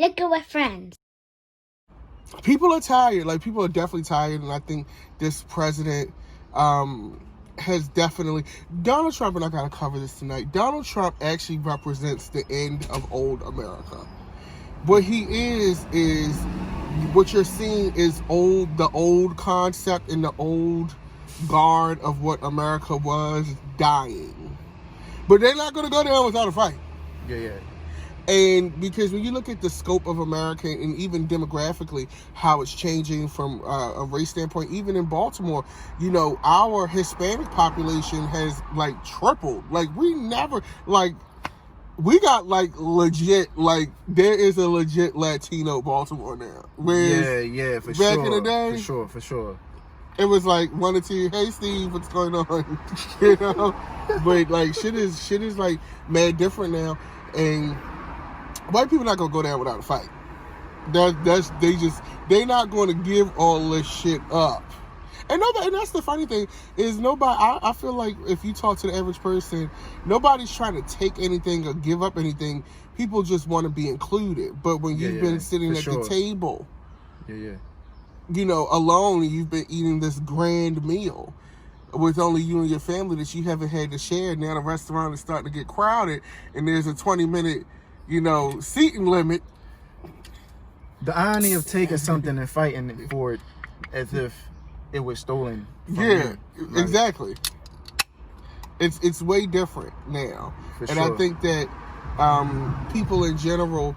Liquor with friends. People are tired. Like, people are definitely tired, and I think this president has definitely... Donald Trump, and I gotta cover this tonight, Donald Trump actually represents the end of old America. What he is what you're seeing is the old concept and the old guard of what America was dying. But they're not gonna go down without a fight. Yeah. And because when you look at the scope of America and even demographically, how it's changing from a race standpoint, even in Baltimore, you know, our Hispanic population has like tripled. Like, we got like legit, like there is a legit Latino Baltimore now. Whereas yeah, for back sure. in the day, For sure. it was like one or two, hey Steve, what's going on? You know? But like shit is like mad different now. And white people not gonna go down without a fight. They not gonna give all this shit up. And that's the funny thing is nobody. I feel like if you talk to the average person, nobody's trying to take anything or give up anything. People just want to be included. But when you've been sitting at the table, you know, alone, and you've been eating this grand meal with only you and your family that you haven't had to share. Now the restaurant is starting to get crowded, and there's a 20-minute, you know, seating limit. The irony of taking something and fighting for it as if it was stolen from you. Like, exactly. It's way different now. For and sure. I think that people in general,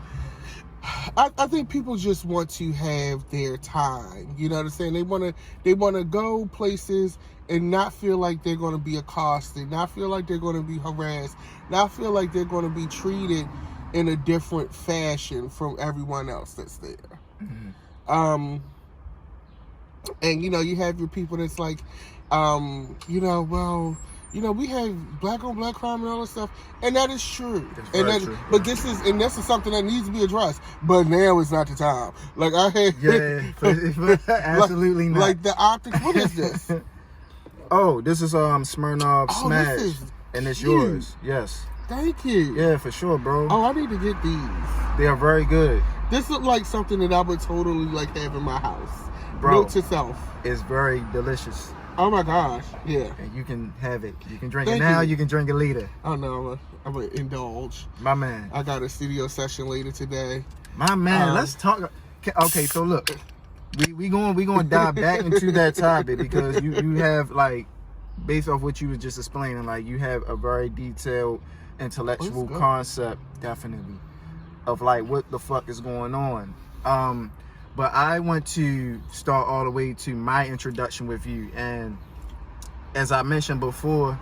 I think people just want to have their time. You know what I'm saying? They want to go places and not feel like they're going to be accosted, not feel like they're going to be harassed, not feel like they're going to be treated in a different fashion from everyone else that's there. Mm-hmm. And, you know, you have your people that's like, you know, well, you know, we have black on black crime and all that stuff. And that is true. True. But this is something that needs to be addressed. But now is not the time. Like, I had... absolutely not. Like, the optics, what is this? Oh, this is Smirnoff Smash. This is and it's huge. yours. Yes. Thank you. Yeah, for sure, bro. Oh, I need to get these. They are very good. This look like something that I would totally like have in my house. Bro, Note to self. It's very delicious. Oh my gosh, yeah. And you can have it. You can drink it now, you can drink it later. Oh no, I'm gonna indulge. My man. I got a studio session later today. My man, let's talk. Okay, so look, we going to dive back into that topic because you have, like, based off what you was just explaining, like, you have a very detailed intellectual concept, definitely, of like what the fuck is going on. But I want to start all the way to my introduction with you. And as I mentioned before,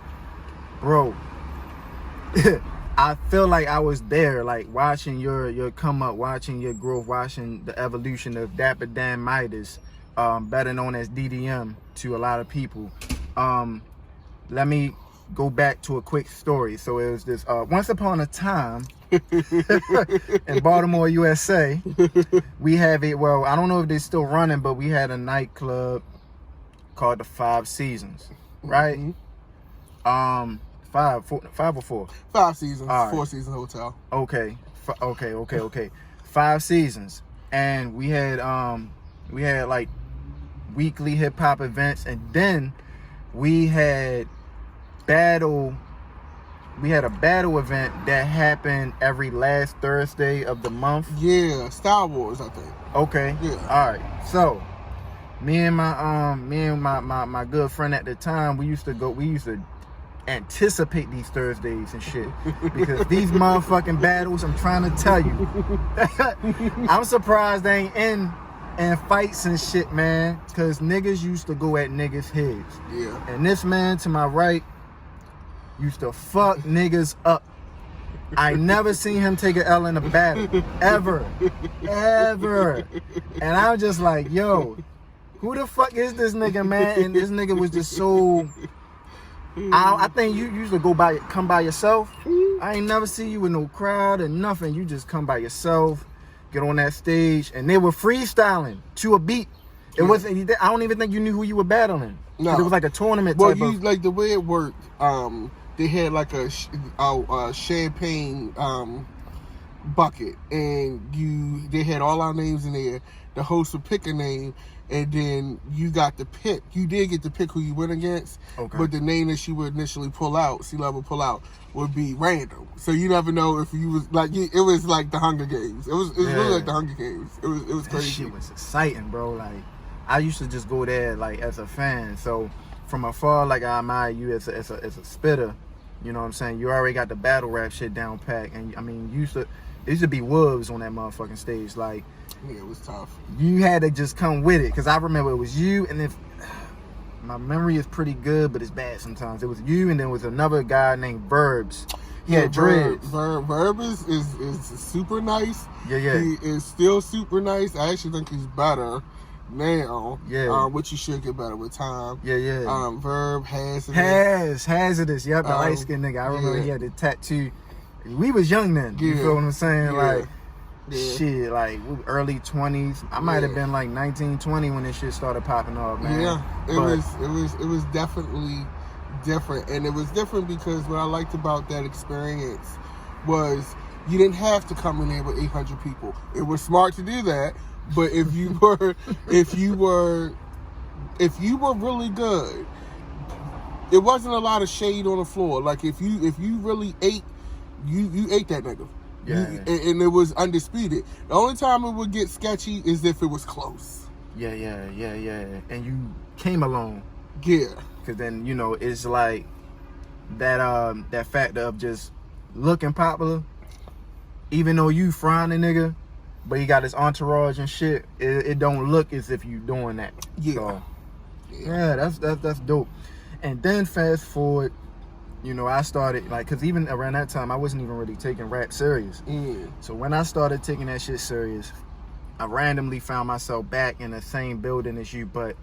bro, I feel like I was there, like watching your come up, watching your growth, watching the evolution of Dapper Dan Midas, better known as DDM to a lot of people. Let me go back to a quick story. So it was this, once upon a time, in Baltimore, USA, we have it. Well, I don't know if they're still running, but we had a nightclub called the Five Seasons, right? Mm-hmm. Five or four? 5 seasons, right. 4 season hotel. Okay. 5 seasons, and we had like weekly hip hop events, and then we had a battle event that happened every last Thursday of the month. Yeah, Star Wars, I think. Okay. Yeah. All right. So, me and my good friend at the time, we used to anticipate these Thursdays and shit because these motherfucking battles, I'm trying to tell you, I'm surprised they ain't in fights and shit, man, because niggas used to go at niggas' heads. Yeah. And this man to my right used to fuck niggas up. I never seen him take an L in a battle. Ever. And I'm just like, yo, who the fuck is this nigga, man? And this nigga was just so... I think you used to come by yourself. I ain't never see you with no crowd or nothing. You just come by yourself, get on that stage, and they were freestyling to a beat. It wasn't... I don't even think you knew who you were battling. No. It was like a tournament type of... like the way it worked, they had like a champagne bucket, and they had all our names in there. The host would pick a name, and then you got to pick. You did get to pick who you went against, but the name that she would initially pull out, C-Level pull out, would be random. So you never know if you was like, it was like the Hunger Games. It was really like the Hunger Games. It was crazy. That shit was exciting, bro. Like, I used to just go there like as a fan. So from afar, like, I admire you as a spitter. You know what I'm saying? You already got the battle rap shit down pat, and I mean, it used to be wolves on that motherfucking stage. Like, yeah, it was tough. You had to just come with it, because I remember it was you, and if my memory is pretty good, but it's bad sometimes. It was you, and then was another guy named Verbs. He had dreads. Verb is super nice. Yeah. He is still super nice. I actually think he's better now. Yeah. Which he should get better with time. Yeah. Verb Hazardous. Hazardous. Yep, the light skinned nigga. I remember he had the tattoo. We was young then. You feel what I'm saying? Like, shit, like early 20s. I might have been like 19, 20 when this shit started popping off, man. Yeah, it was definitely different, and it was different because what I liked about that experience was you didn't have to come in there with 800 people. It was smart to do that, but if you were really good, it wasn't a lot of shade on the floor. Like if you really ate, you ate that nigga. Yeah. And it was undisputed. The only time it would get sketchy is if it was close. Yeah. And you came along. Yeah. Because then, you know, it's like that factor of just looking popular. Even though you frying a nigga, but he got his entourage and shit, it don't look as if you doing that. Yeah. So, yeah, that's dope. And then fast forward, you know, I started, like, because even around that time, I wasn't even really taking rap serious. So when I started taking that shit serious, I randomly found myself back in the same building as you, but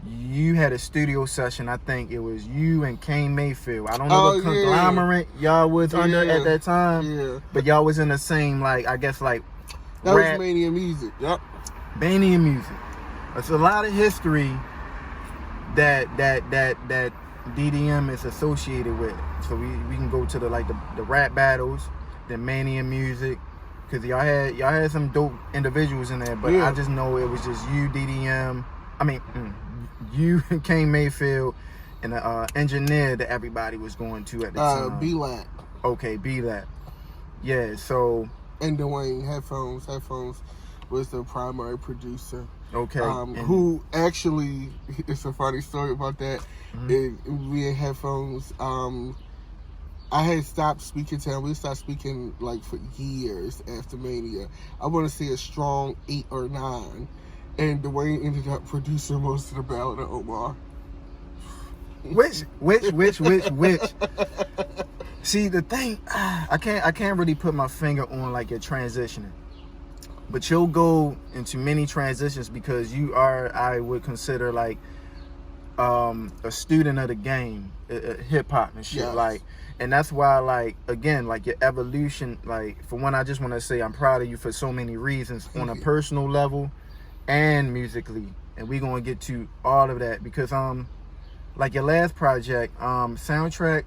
you had a studio session. I think it was you and Kane Mayfield. I don't know what conglomerate y'all was under at that time, but y'all was in the same, like, I guess, like, that rap. was Mania Music. Yep. Mania Music. It's a lot of history that DDM is associated with. So we can go to the rap battles, the Mania Music, because y'all had some dope individuals in there, but I just know it was just you, DDM. I mean, you and Kane Mayfield and the engineer that everybody was going to at the time. B-Lat. Okay, B-Lat. Yeah, so. And Dwayne Headphones was the primary producer. Okay. Who actually, it's a funny story about that. We in Headphones, I had stopped speaking to him. We stopped speaking like for years after Mania. I want to say a strong 8 or 9. And Dwayne ended up producing most of the Ballad of Omar. Which? See, the thing, I can't really put my finger on like your transitioning, but you'll go into many transitions because you are, I would consider, like a student of the game, hip hop and shit. Like, and that's why, like, again, like your evolution, like, for one, I just want to say I'm proud of you for so many reasons on a personal level and musically, and we gonna get to all of that because like your last project, soundtrack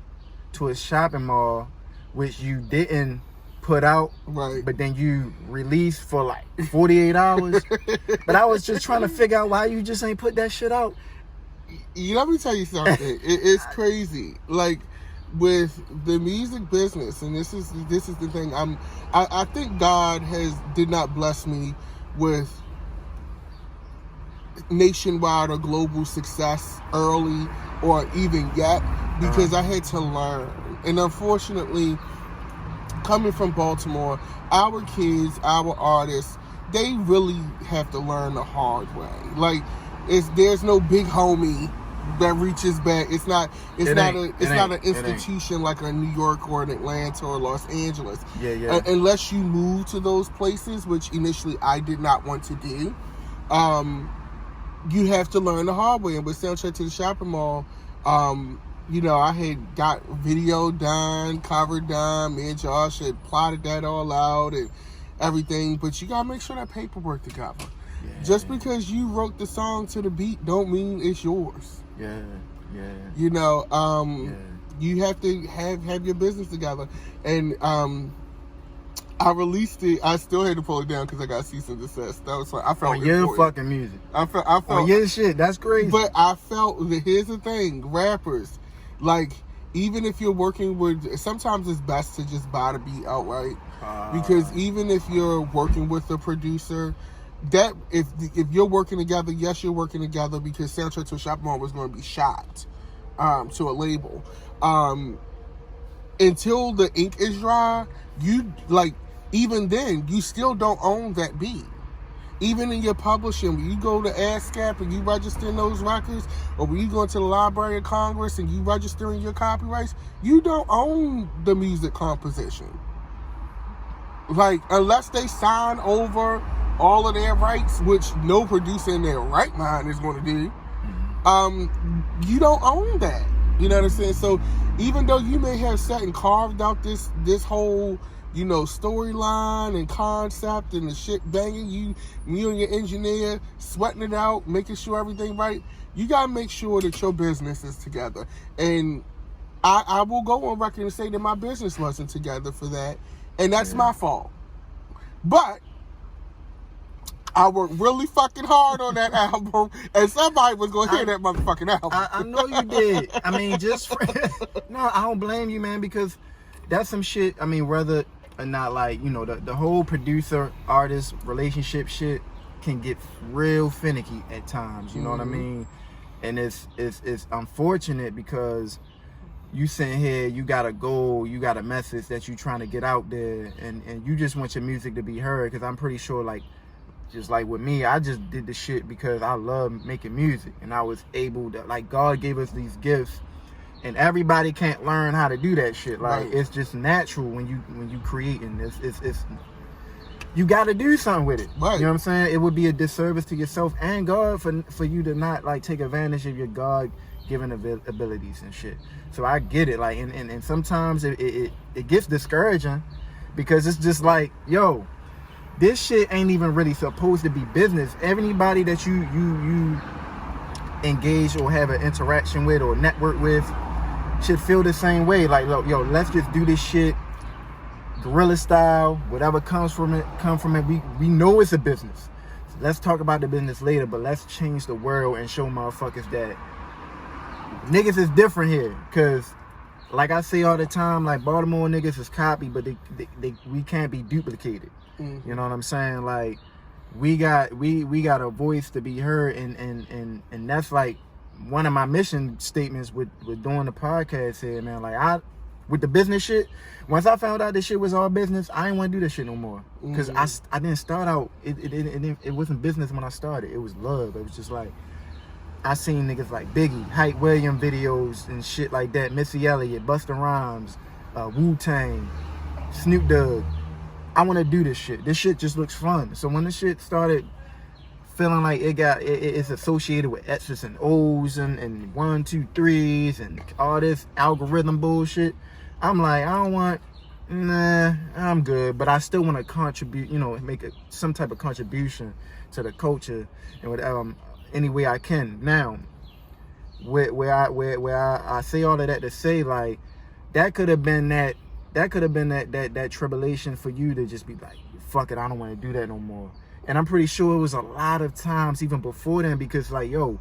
to a shopping mall, which you didn't put out, but then you released for like 48 hours. But I was just trying to figure out why you just ain't put that shit out. Let me tell you something. It's crazy. Like with the music business, and this is the thing. I think God did not bless me with nationwide or global success early or even yet, because I had to learn. And unfortunately, coming from Baltimore, our kids, our artists, they really have to learn the hard way. Like, there's no big homie that reaches back. It's not an institution like a New York or an Atlanta or Los Angeles. Unless you move to those places, which initially I did not want to do. You have to learn the hard way. And with Soundtrack to the Shopping Mall, you know, I had got video done, cover done. Me and Josh had plotted that all out and everything. But you gotta make sure that paperwork together. Just because you wrote the song to the beat don't mean it's yours. You know, you have to have your business together. And I released it. I still had to pull it down because I got cease and desist. That was like, I felt on your important. fucking music. I felt on your shit. That's crazy. But I felt that here's the thing, rappers, like, even if you're working with, sometimes it's best to just buy the beat outright. Because even if you're working with a producer, that if you're working together, yes, you're working together because Soundtrack to a Shop Mall was going to be shot to a label. Until the ink is dry, you like, even then, you still don't own that beat. Even in your publishing, when you go to ASCAP and you register those records, or when you go to the Library of Congress and you registering your copyrights, you don't own the music composition. Like, unless they sign over all of their rights, which no producer in their right mind is going to do, you don't own that. You know what I'm saying? So even though you may have sat and carved out this whole, you know, storyline and concept and the shit banging, you and your engineer sweating it out, making sure everything right, you gotta make sure that your business is together. And I will go on record and say that my business wasn't together for that, and that's my fault. But I worked really fucking hard on that album, and somebody was gonna hear that motherfucking album. I know you did. I mean, no, I don't blame you, man, because that's some shit. I mean, whether or not, like, you know, the whole producer-artist relationship shit can get real finicky at times. You know what I mean? And it's unfortunate because you sitting here, you got a goal, you got a message that you trying to get out there, and you just want your music to be heard. Because I'm pretty sure, like, just like with me, I just did the shit because I love making music, and I was able to, like, God gave us these gifts, and everybody can't learn how to do that shit. Like, it's just natural when you creating this. It's you got to do something with it. Right. You know what I'm saying? It would be a disservice to yourself and God for you to not, like, take advantage of your God-given abilities and shit. So I get it. Like, and sometimes it gets discouraging because it's just like, yo, this shit ain't even really supposed to be business. Everybody that you engage or have an interaction with or network with should feel the same way. Like, yo, let's just do this shit guerrilla style. Whatever comes from it. We know it's a business. So let's talk about the business later, but let's change the world and show motherfuckers that niggas is different here. Cause like I say all the time, like, Baltimore niggas is copy, but we can't be duplicated. You know what I'm saying? Like, we got a voice to be heard, and that's like one of my mission statements with doing the podcast here, man. Like, with the business shit, once I found out this shit was all business, I didn't want to do this shit no more. Because I didn't start out, it wasn't business when I started. It was love. It was just like, I seen niggas like Biggie, Hype Williams videos and shit like that, Missy Elliott, Busta Rhymes, Wu-Tang, Snoop Dogg. I want to do this shit. This shit just looks fun. So when the shit started feeling like it's associated with X's and O's and 1, 2, 3s and all this algorithm bullshit, I'm like, I'm good. But I still want to contribute, you know, make some type of contribution to the culture and whatever, any way I can. Now, where I say all of that to say, like, that could have been that tribulation for you to just be like, fuck it, I don't want to do that no more. And I'm pretty sure it was a lot of times even before then, because, like, yo,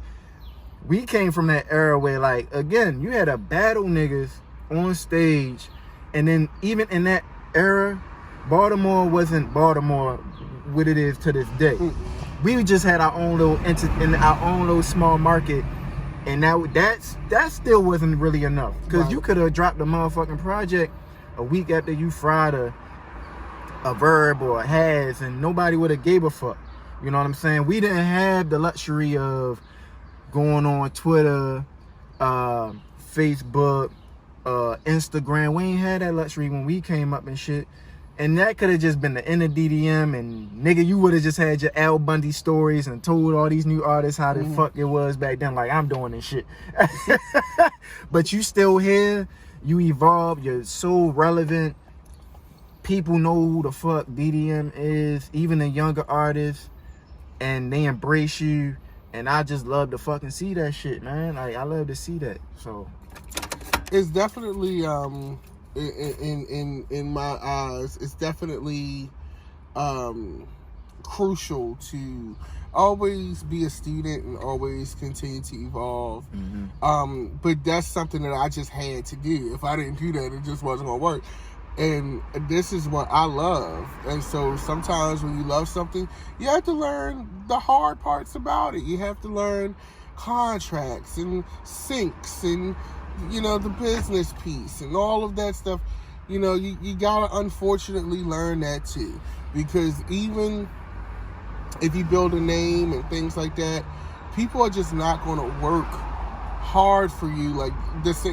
we came from that era where, like, again, you had to battle niggas on stage, and then even in that era, Baltimore wasn't Baltimore what it is to this day. We just had our own little small market, and that still wasn't really enough, because you could have dropped a motherfucking project a week after you fried a Verb or a Has, and nobody would have gave a fuck. You know what I'm saying? We didn't have the luxury of going on Twitter, Facebook, Instagram. We ain't had that luxury when we came up and shit. And that could have just been the end of DDM, and nigga, you would have just had your Al Bundy stories and told all these new artists how the fuck it was back then. Like, I'm doing this shit. But you still here. You evolved, you're so relevant. People know who the fuck DDM is, even the younger artists, and they embrace you. And I just love to fucking see that shit, man. Like, I love to see that. So it's definitely in my eyes, it's definitely crucial to always be a student and always continue to evolve. But that's something that I just had to do. If I didn't do that, it just wasn't gonna work. And this is what I love. And so sometimes when you love something, you have to learn the hard parts about it. You have to learn contracts and syncs and, you know, the business piece and all of that stuff. You know, you gotta unfortunately learn that too. Because even if you build a name and things like that, people are just not gonna work hard for you like this.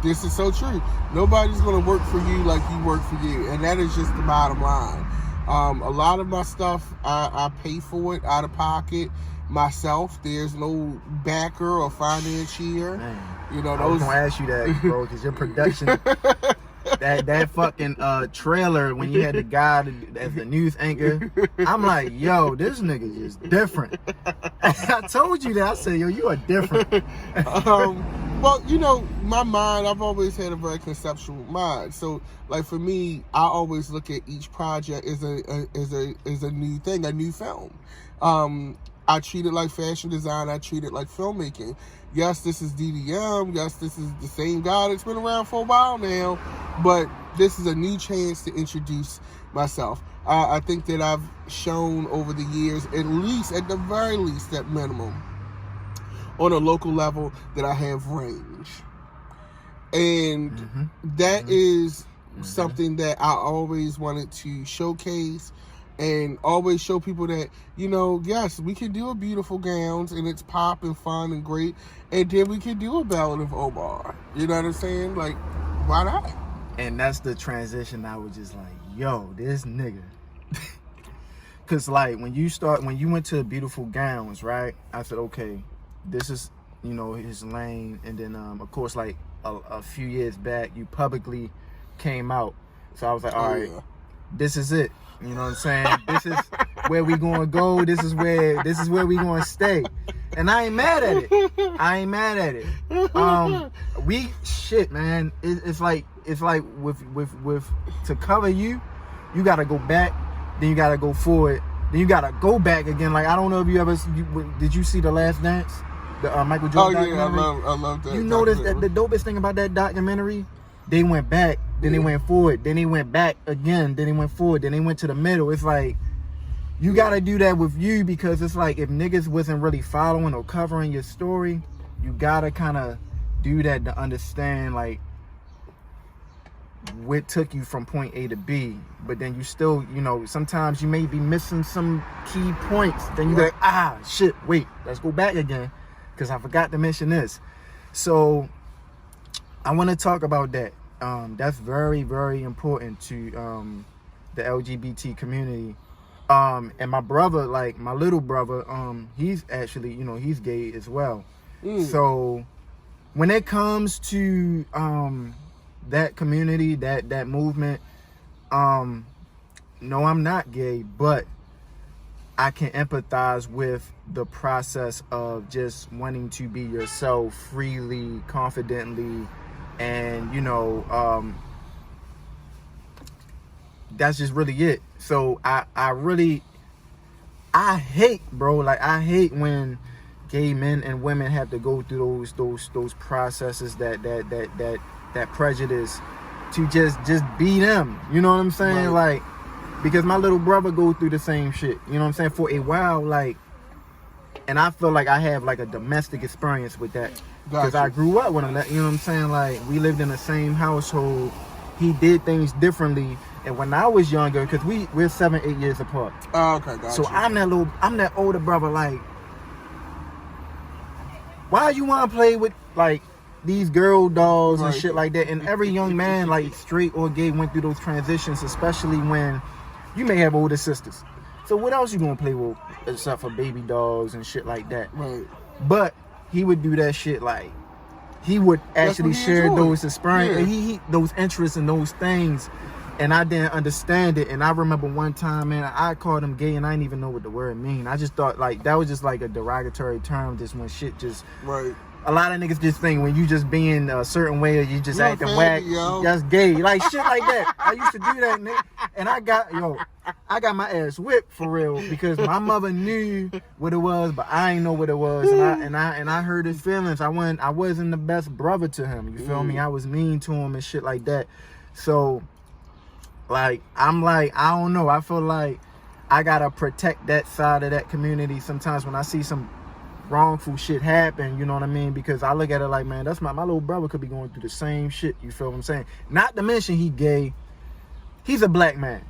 This is so true. Nobody's going to work for you like you work for you. And that is just the bottom line. A lot of my stuff, I pay for it out of pocket myself. There's no backer or financier. Man, you know, I was going to ask you that, bro, because your production, that fucking trailer, when you had the guy as the news anchor, I'm like, yo, this nigga is different. I told you that. I said, yo, you are different. Well, you know, my mind, I've always had a very conceptual mind. So, like, for me, I always look at each project as a new thing, a new film. I treat it like fashion design. I treat it like filmmaking. Yes, this is DDM. Yes, this is the same guy that's been around for a while now. But this is a new chance to introduce myself. I think that I've shown over the years, at the very least, at minimum, on a local level, that I have range. And that is something that I always wanted to showcase and always show people that, you know, yes, we can do a beautiful gowns and it's pop and fun and great. And then we can do a Ballad of Omar. You know what I'm saying? Like, why not? And that's the transition. I was just like, yo, this nigga. Cause like when you went to Beautiful Gowns, right? I said, okay, this is, you know, his lane. And then of course, like a few years back, you publicly came out. So I was like, all right, this is it. You know what I'm saying? This is where we gonna go. This is where we gonna stay. And I ain't mad at it. Man. It's like with to cover you, you gotta go back, then you gotta go forward, then you gotta go back again. Like, I don't know if you ever did you see The Last Dance? The Michael Jordan documentary? I love that. You notice that the dopest thing about that documentary, they went back, then they went forward, then they went back again, then they went forward, then they went to the middle. It's like, you gotta do that with you, because it's like, if niggas wasn't really following or covering your story, you gotta kind of do that to understand, like, what took you from point A to B. But then you still, you know, sometimes you may be missing some key points. Then you're like, shit, wait, let's go back again, because I forgot to mention this. So I want to talk about that. That's very, very important to the LGBT community. And my brother, like my little brother, he's actually, you know, he's gay as well. So when it comes to that community, that movement, no, I'm not gay, but I can empathize with the process of just wanting to be yourself freely, confidently, and, you know, that's just really it. So I hate, bro, like, I hate when gay men and women have to go through those processes, that prejudice to just be them. You know what I'm saying? Right. Like, because my little brother go through the same shit. You know what I'm saying? For a while, like, and I feel like I have like a domestic experience with that, because I grew up with him. You know what I'm saying? Like, we lived in the same household. He did things differently. And when I was younger, because we're 7-8 years apart. Oh, okay, gotcha. So I'm that older brother. Like, why you want to play with like these girl dolls and shit like that? And every young man, like straight or gay, went through those transitions, especially when you may have older sisters. So what else you gonna play with except for baby dolls and shit like that? Right. But he would do that shit, like, he would actually share those experiences, he those interests and those things. And I didn't understand it. And I remember one time, man, I called him gay and I didn't even know what the word mean. I just thought, like, that was just like a derogatory term, just when shit just a lot of niggas just think when you just being a certain way or you just You're a acting faggot, whack, yo. that's gay. Like shit like that. I used to do that, nigga. And I got my ass whipped for real because my mother knew what it was, but I ain't know what it was. And I hurt his feelings. I wasn't the best brother to him. You feel me? I was mean to him and shit like that. So like I'm like, I don't know. I feel like I gotta protect that side of that community sometimes when I see some wrongful shit happen, you know what I mean? Because I look at it like, man, that's my little brother could be going through the same shit, you feel what I'm saying? Not to mention he gay, he's a black man.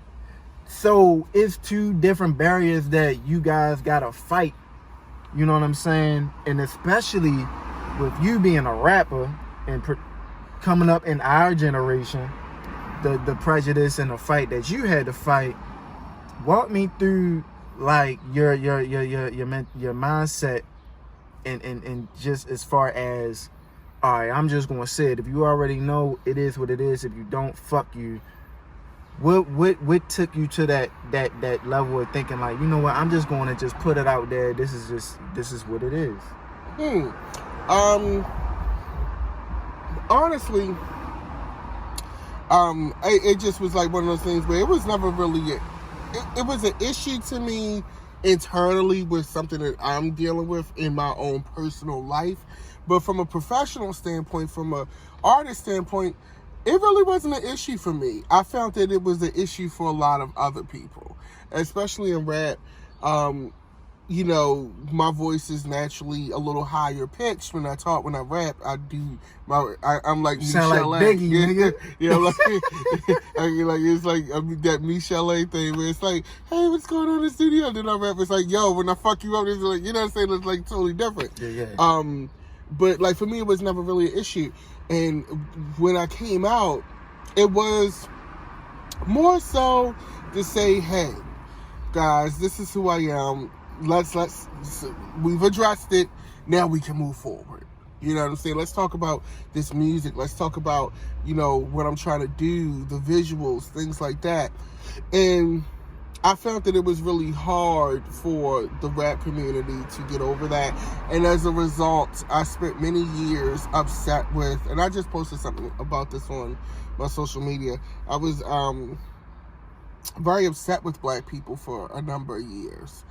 So it's two different barriers that you guys gotta fight, you know what I'm saying? And especially with you being a rapper and coming up in our generation, the prejudice and the fight that you had to fight, walk me through like your mindset and just as far as, all right, I'm just gonna say it. If you already know it is what it is, if you don't, fuck you. What took you to that level of thinking like, you know what, I'm just gonna just put it out there. This is what it is. Honestly, it just was like one of those things where it was never really it was an issue to me internally with something that I'm dealing with in my own personal life. But from a professional standpoint, from a artist standpoint, it really wasn't an issue for me. I found that it was an issue for a lot of other people, especially in rap. You know, my voice is naturally a little higher pitched when I talk. When I rap, I'm like sound Michelle like Biggie, nigga. Yeah, like, it's like that Michelle thing where it's like, hey, what's going on in the studio? Then I rap, it's like, yo, when I fuck you up, it's like, you know what I'm saying? It's like totally different. Yeah. But like for me, it was never really an issue. And when I came out, it was more so to say, hey, guys, this is who I am. We've addressed it. Now we can move forward. You know what I'm saying? Let's talk about this music. Let's talk about, you know, what I'm trying to do, the visuals, things like that. And I felt that it was really hard for the rap community to get over that. And as a result, I spent many years upset with, and I just posted something about this on my social media. I was very upset with black people for a number of years.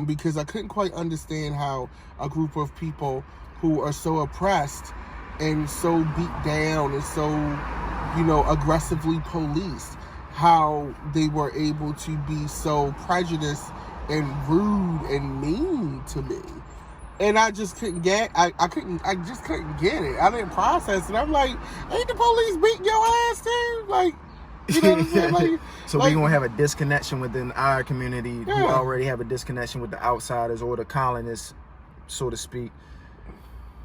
Because I couldn't quite understand how a group of people who are so oppressed and so beat down and so, you know, aggressively policed, how they were able to be so prejudiced and rude and mean to me. And I just couldn't get, I just couldn't get it. I didn't process it. I'm like, ain't the police beating your ass too? Like, you know what I'm saying? Like, so we're going to have a disconnection within our community. Yeah. We already have a disconnection with the outsiders or the colonists, so to speak.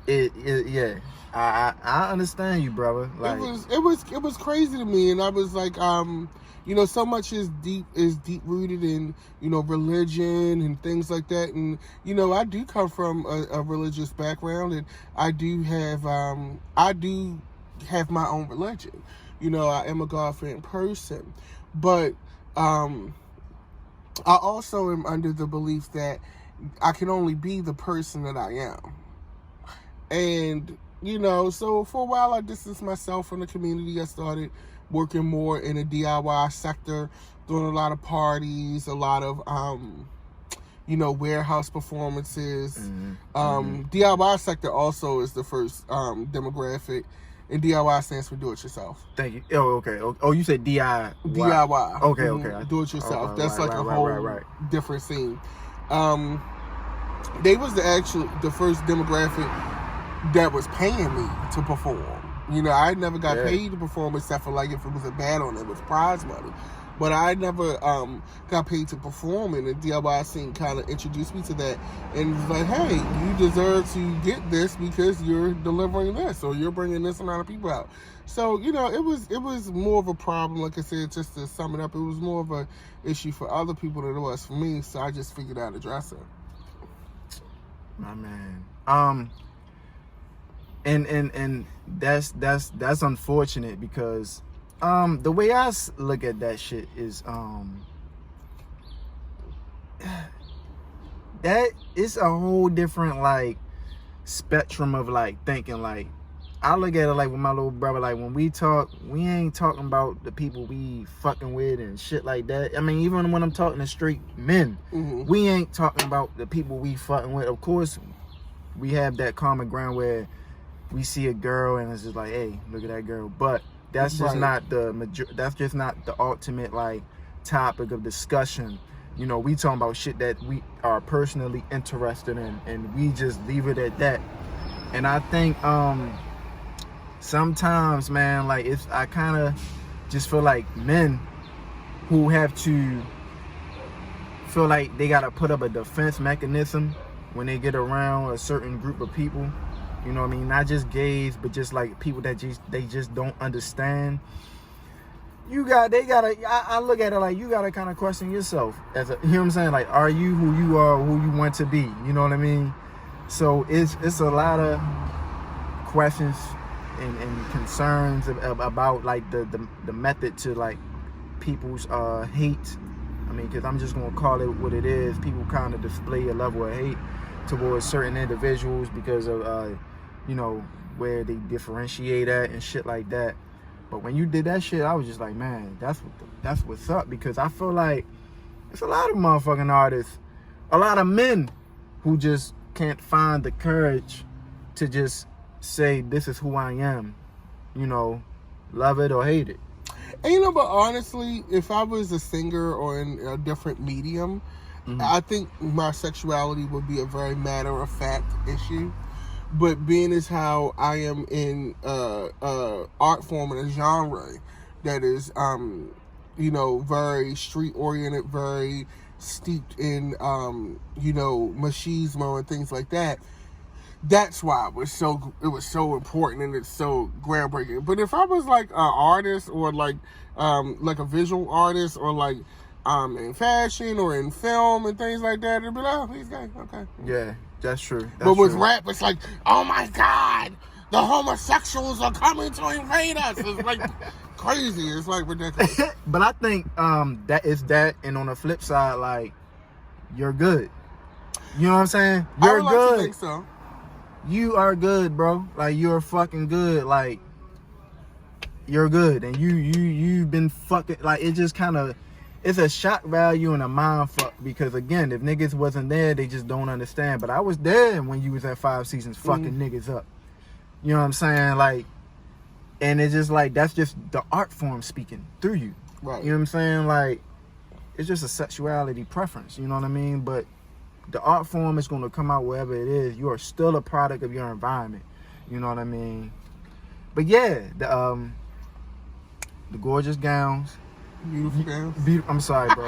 Yeah. I understand you, brother. Like, it was crazy to me. And I was like, you know, so much is deep rooted in, you know, religion and things like that. And, you know, I do come from a religious background, and I do have my own religion. You know, I am a God-fearing person, but I also am under the belief that I can only be the person that I am. And, you know, so for a while I distanced myself from the community. I started working more in the DIY sector, doing a lot of parties, a lot of, you know, warehouse performances. DIY sector also is the first demographic. And DIY stands for do it yourself. Thank you. Oh, okay. Oh, you said DIY. DIY. Okay, okay. Do it yourself. That's right, like a right, whole right. different scene. They was the first demographic that was paying me to perform. You know, I never got paid to perform except for like if it was a battle and it was prize money. But I never got paid to perform, and the DIY scene kind of introduced me to that. And was like, hey, you deserve to get this because you're delivering this, or you're bringing this amount of people out. So, you know, it was more of a problem. Like I said, just to sum it up, it was more of a issue for other people than it was for me. So I just figured out how to address it. My man. And that's unfortunate because the way I look at that shit is that it's a whole different, like, spectrum of like thinking. Like I look at it like with my little brother, like when we talk, we ain't talking about the people we fucking with and shit like that. I mean, even when I'm talking to straight men, we ain't talking about the people we fucking with. Of course, we have that common ground where we see a girl and it's just like, hey, look at that girl. But that's just not that's just not the ultimate like topic of discussion. You know, we talking about shit that we are personally interested in, and we just leave it at that. And I think sometimes, man, like I kind of just feel like men who have to feel like they gotta put up a defense mechanism when they get around a certain group of people. You know what I mean? Not just gays, but just like people that they just don't understand. I look at it like you gotta kind of question yourself as a, you know what I'm saying? Like, are you who you are, who you want to be? You know what I mean? So it's a lot of questions and concerns about like the method to like people's hate. I mean, because I'm just gonna call it what it is. People kind of display a level of hate towards certain individuals because of you know, where they differentiate at and shit like that. But when you did that shit, I was just like, man, that's what's up. Because I feel like it's a lot of motherfucking artists, a lot of men who just can't find the courage to just say, this is who I am. You know, love it or hate it. And you know, but honestly, if I was a singer or in a different medium, I think my sexuality would be a very matter-of-fact issue. But being as how I am in art form and a genre that is, you know, very street-oriented, very steeped in, you know, machismo and things like that, that's why it was so important and it's so groundbreaking. But if I was like an artist or like a visual artist or like in fashion or in film and things like that, it'd be like, oh, he's gay, okay. Yeah, that's true. But with rap, it's like, oh my God, the homosexuals are coming to invade us. It's like crazy. It's like ridiculous. But I think that is that, and on the flip side, like, you're good. You know what I'm saying? You're I would good. like to think so. You are good, bro. Like, you're fucking good. Like, you're good, and you've been fucking, like, it just kind of, it's a shock value and a mind fuck, because again, if niggas wasn't there, they just don't understand. But I was there when you was at 5 Seasons fucking niggas up. You know what I'm saying? Like, and it's just like, that's just the art form speaking through you. Right. You know what I'm saying? Like, it's just a sexuality preference, you know what I mean? But the art form is going to come out wherever it is. You are still a product of your environment. You know what I mean? But yeah, the gorgeous gowns. Beautiful gowns. I'm sorry, bro.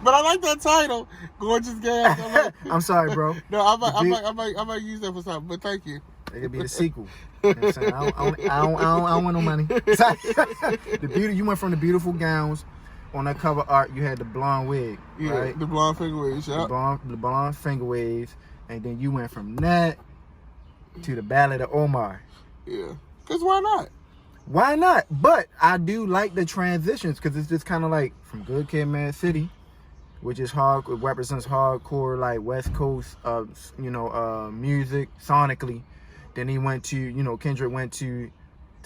But I like that title, gorgeous gowns. I'm sorry, bro. No, I might use that for something. But thank you. It could be the sequel. You know what I'm saying? I don't want no money. The beauty, you went from the beautiful gowns. On that cover art, you had the blonde wig, right? The blonde finger waves, yeah. The blonde finger waves, and then you went from that to the Ballad of Omar. Yeah, because why not? Why not? But I do like the transitions, because it's just kind of like from Good Kid, Mad City, which is hard, it represents hardcore, like West Coast, music sonically. Then he went to, Kendrick went to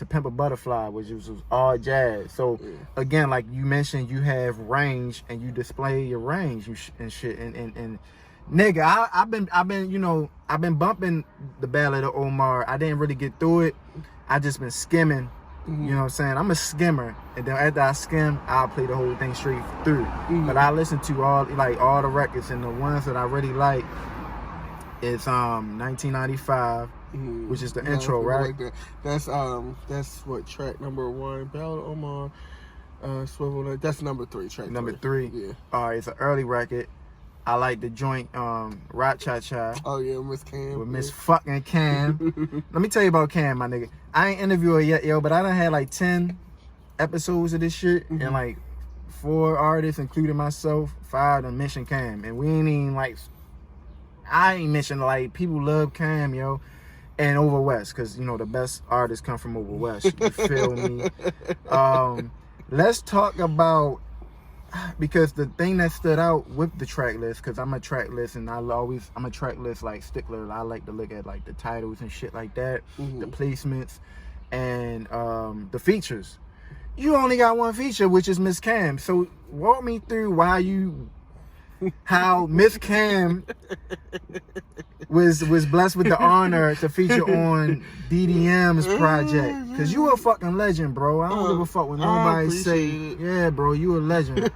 Pimp a Butterfly, which was all jazz. So again, like you mentioned, you have range and you display your range and shit. And nigga, I've been bumping the Ballad of Omar. I didn't really get through it. I just been skimming. You know what I'm saying? I'm a skimmer, and then after I skim, I'll play the whole thing straight through. But I listen to all the records, and the ones that I really like is 1995. Which is the intro, right? Like that. That's what, track number 1, Ballad of Omar, Swivel. That's number 3, track number 3. Yeah. It's an early record. I like the joint, Rock Cha Cha. Oh yeah, Miss Cam. With Miss fucking Cam. Let me tell you about Cam, my nigga. I ain't interviewed her yet, yo, but I done had like 10 episodes of this shit, and like 4 artists, including myself, 5 done mentioned Cam, and we ain't even like, I ain't mentioned, like, people love Cam, yo. And over West, because, the best artists come from over West. You feel me? Let's talk about because the thing that stood out with the track list, because I'm a track list and I'm a track list like stickler. I like to look at like the titles and shit like that, the placements, and the features. You only got one feature, which is Miss Cam. So walk me through how Miss Cam was blessed with the honor to feature on DDM's project. Cause you a fucking legend, bro. I don't give a fuck what nobody say. Yeah, bro, you a legend.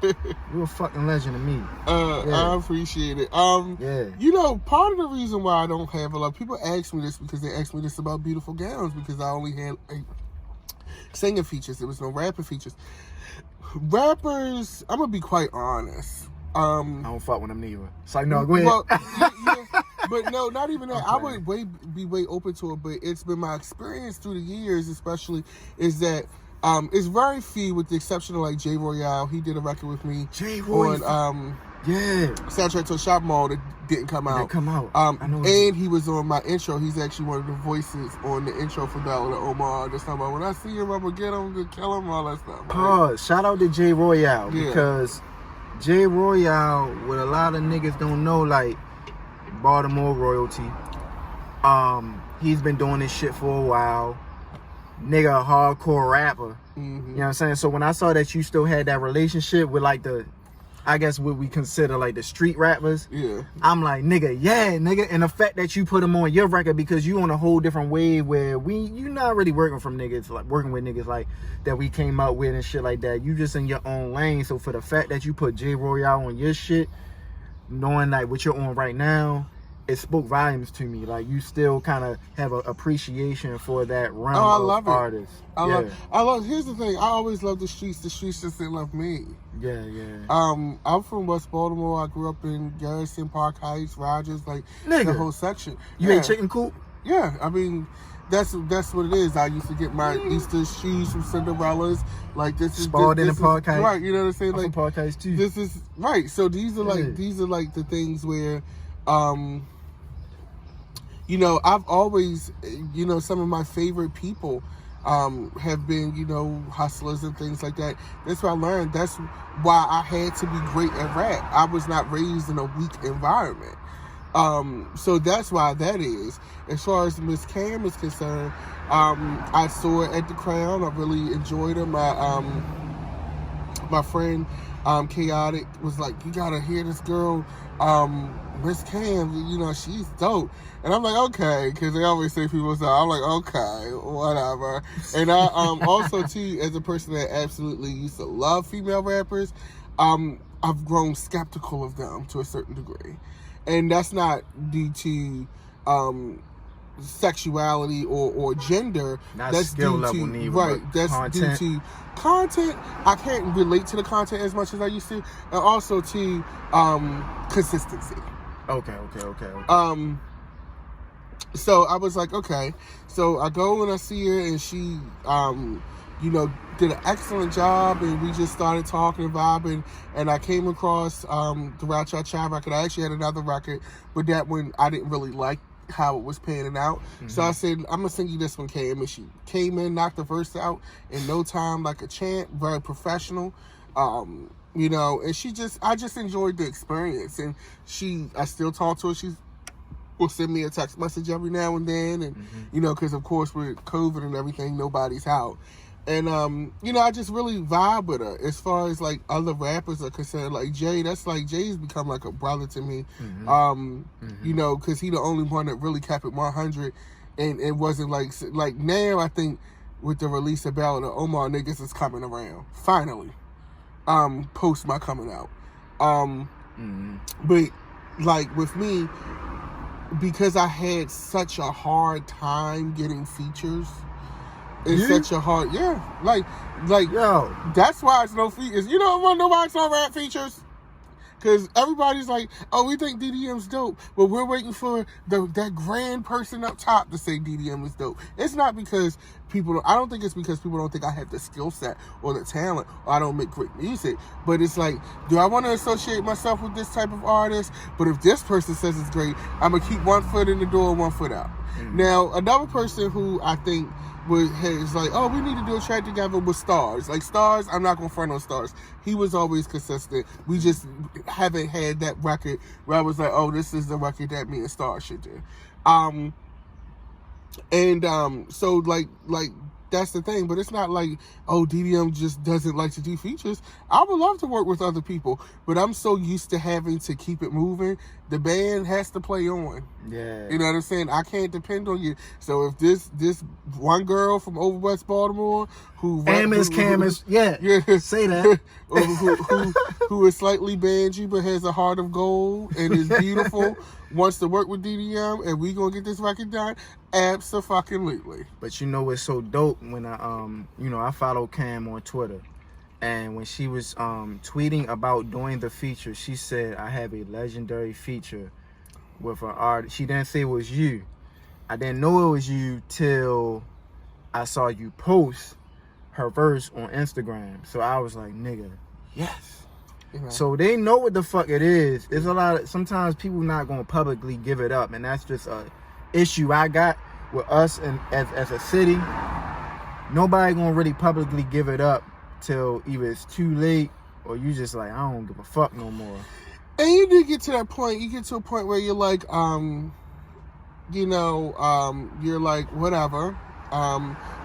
You a fucking legend to me. I appreciate it. Yeah. You know, part of the reason why I don't have a lot of people ask me this because they ask me this about Beautiful Gowns because I only had singing features. There was no rapping features. Rappers, I'm gonna be quite honest. I don't fuck with them neither. It's like, no, go ahead. Well, yeah, but no, not even that. Okay. I would be way open to it, but it's been my experience through the years, especially, is that it's very few, with the exception of like Jay Royale. He did a record with me on soundtrack to a Shop Mall that didn't come out. I know. And he was on my intro. He's actually one of the voices on the intro for Ballad of Omar. That's talking about when I see him, I'm gonna get him to kill him, all that stuff. Right? Shout out to Jay Royale because Jay Royale, what a lot of niggas don't know, like Baltimore royalty. He's been doing this shit for a while. Nigga, a hardcore rapper. You know what I'm saying? So when I saw that you still had that relationship with like I guess what we consider like the street rappers. Yeah. I'm like, nigga. And the fact that you put them on your record because you on a whole different wave where you not really working with niggas like that we came out with and shit like that. You just in your own lane. So for the fact that you put Jay Royale on your shit, knowing like what you're on right now, it spoke volumes to me. Like you still kind of have an appreciation for that realm of artists. I love. Here's the thing. I always love the streets. The streets just didn't love me. Yeah. I'm from West Baltimore. I grew up in Garrison, Park Heights, Rogers, like the whole section. You ain't chicken coop? Yeah, I mean, that's what it is. I used to get my Easter shoes from Cinderella's. Like this is Spalding and Park Heights. Right, you know what I'm saying? I'm like from Park Heights too. This is right. So these are like the things where, you know, I've always, you know, some of my favorite people have been, you know, hustlers and things like that. That's what I learned. That's why I had to be great at rap. I was not raised in a weak environment. So that's why that is. As far as Miss Cam is concerned, I saw it at the Crown. I really enjoyed her. My friend Chaotic was like, you gotta hear this girl, Miss Cam, you know, she's dope. And I'm like, okay, because they always say people so. I'm like, okay, whatever. And I also too, as a person that absolutely used to love female rappers, I've grown skeptical of them to a certain degree. And that's not due to sexuality or gender. That's skill due level to neither, right. That's content. due to content. I can't relate to the content as much as I used to, and also to consistency. Okay. So I was like, okay. So I go and I see her, and she, you know, did an excellent job, and we just started talking and vibing. And I came across the Ra Cha Cha record. I actually had another record, but that one I didn't really like how it was panning out. So I said, I'm gonna sing you this one, Cam. And she came in, knocked the verse out in no time, like a champ, very professional. You know, and I just enjoyed the experience. And I still talk to her. She will send me a text message every now and then. And, you know, because of course with COVID and everything, nobody's out. And, you know, I just really vibe with her. As far as like other rappers are concerned, like Jay, Jay's become like a brother to me. You know, because he the only one that really kept it 100. And it wasn't like now I think with the release of Ballad of Omar, niggas is coming around. Finally. Post my coming out. But like with me, because I had such a hard time getting features, it's such a hard, like yo, that's why it's no features. You don't want nobody to rap features. Because everybody's like, oh, we think DDM's dope, but we're waiting for that grand person up top to say DDM is dope. It's not because I don't think it's because people don't think I have the skill set or the talent or I don't make great music. But it's like, do I want to associate myself with this type of artist? But if this person says it's great, I'm going to keep one foot in the door and one foot out. Now, another person who I think is like, oh, we need to do a track together with Stars. Like, Stars, I'm not going to front on Stars. He was always consistent. We just haven't had that record where I was like, oh, this is the record that me and Stars should do. So, like, that's the thing, but it's not like, oh, DDM just doesn't like to do features. I would love to work with other people, but I'm so used to having to keep it moving. The band has to play on. Yeah. You know what I'm saying? I can't depend on you. So if this one girl from over West Baltimore Camus, yeah, say that. who is slightly bangy but has a heart of gold and is beautiful, wants to work with DDM, and we gonna get this record done, abso-fucking-lutely. But you know what's so dope when I follow Cam on Twitter, and when she was tweeting about doing the feature, she said, I have a legendary feature with an artist. She didn't say it was you. I didn't know it was you till I saw you post her verse on Instagram. So I was like, nigga, yes. Yeah. So they know what the fuck it is. It's a lot of, sometimes people not gonna publicly give it up, and that's just a issue I got with us and as a city. Nobody gonna really publicly give it up till either it's too late or you just like, I don't give a fuck no more. And you do get to that point. You get to a point where you're like, you're like, whatever.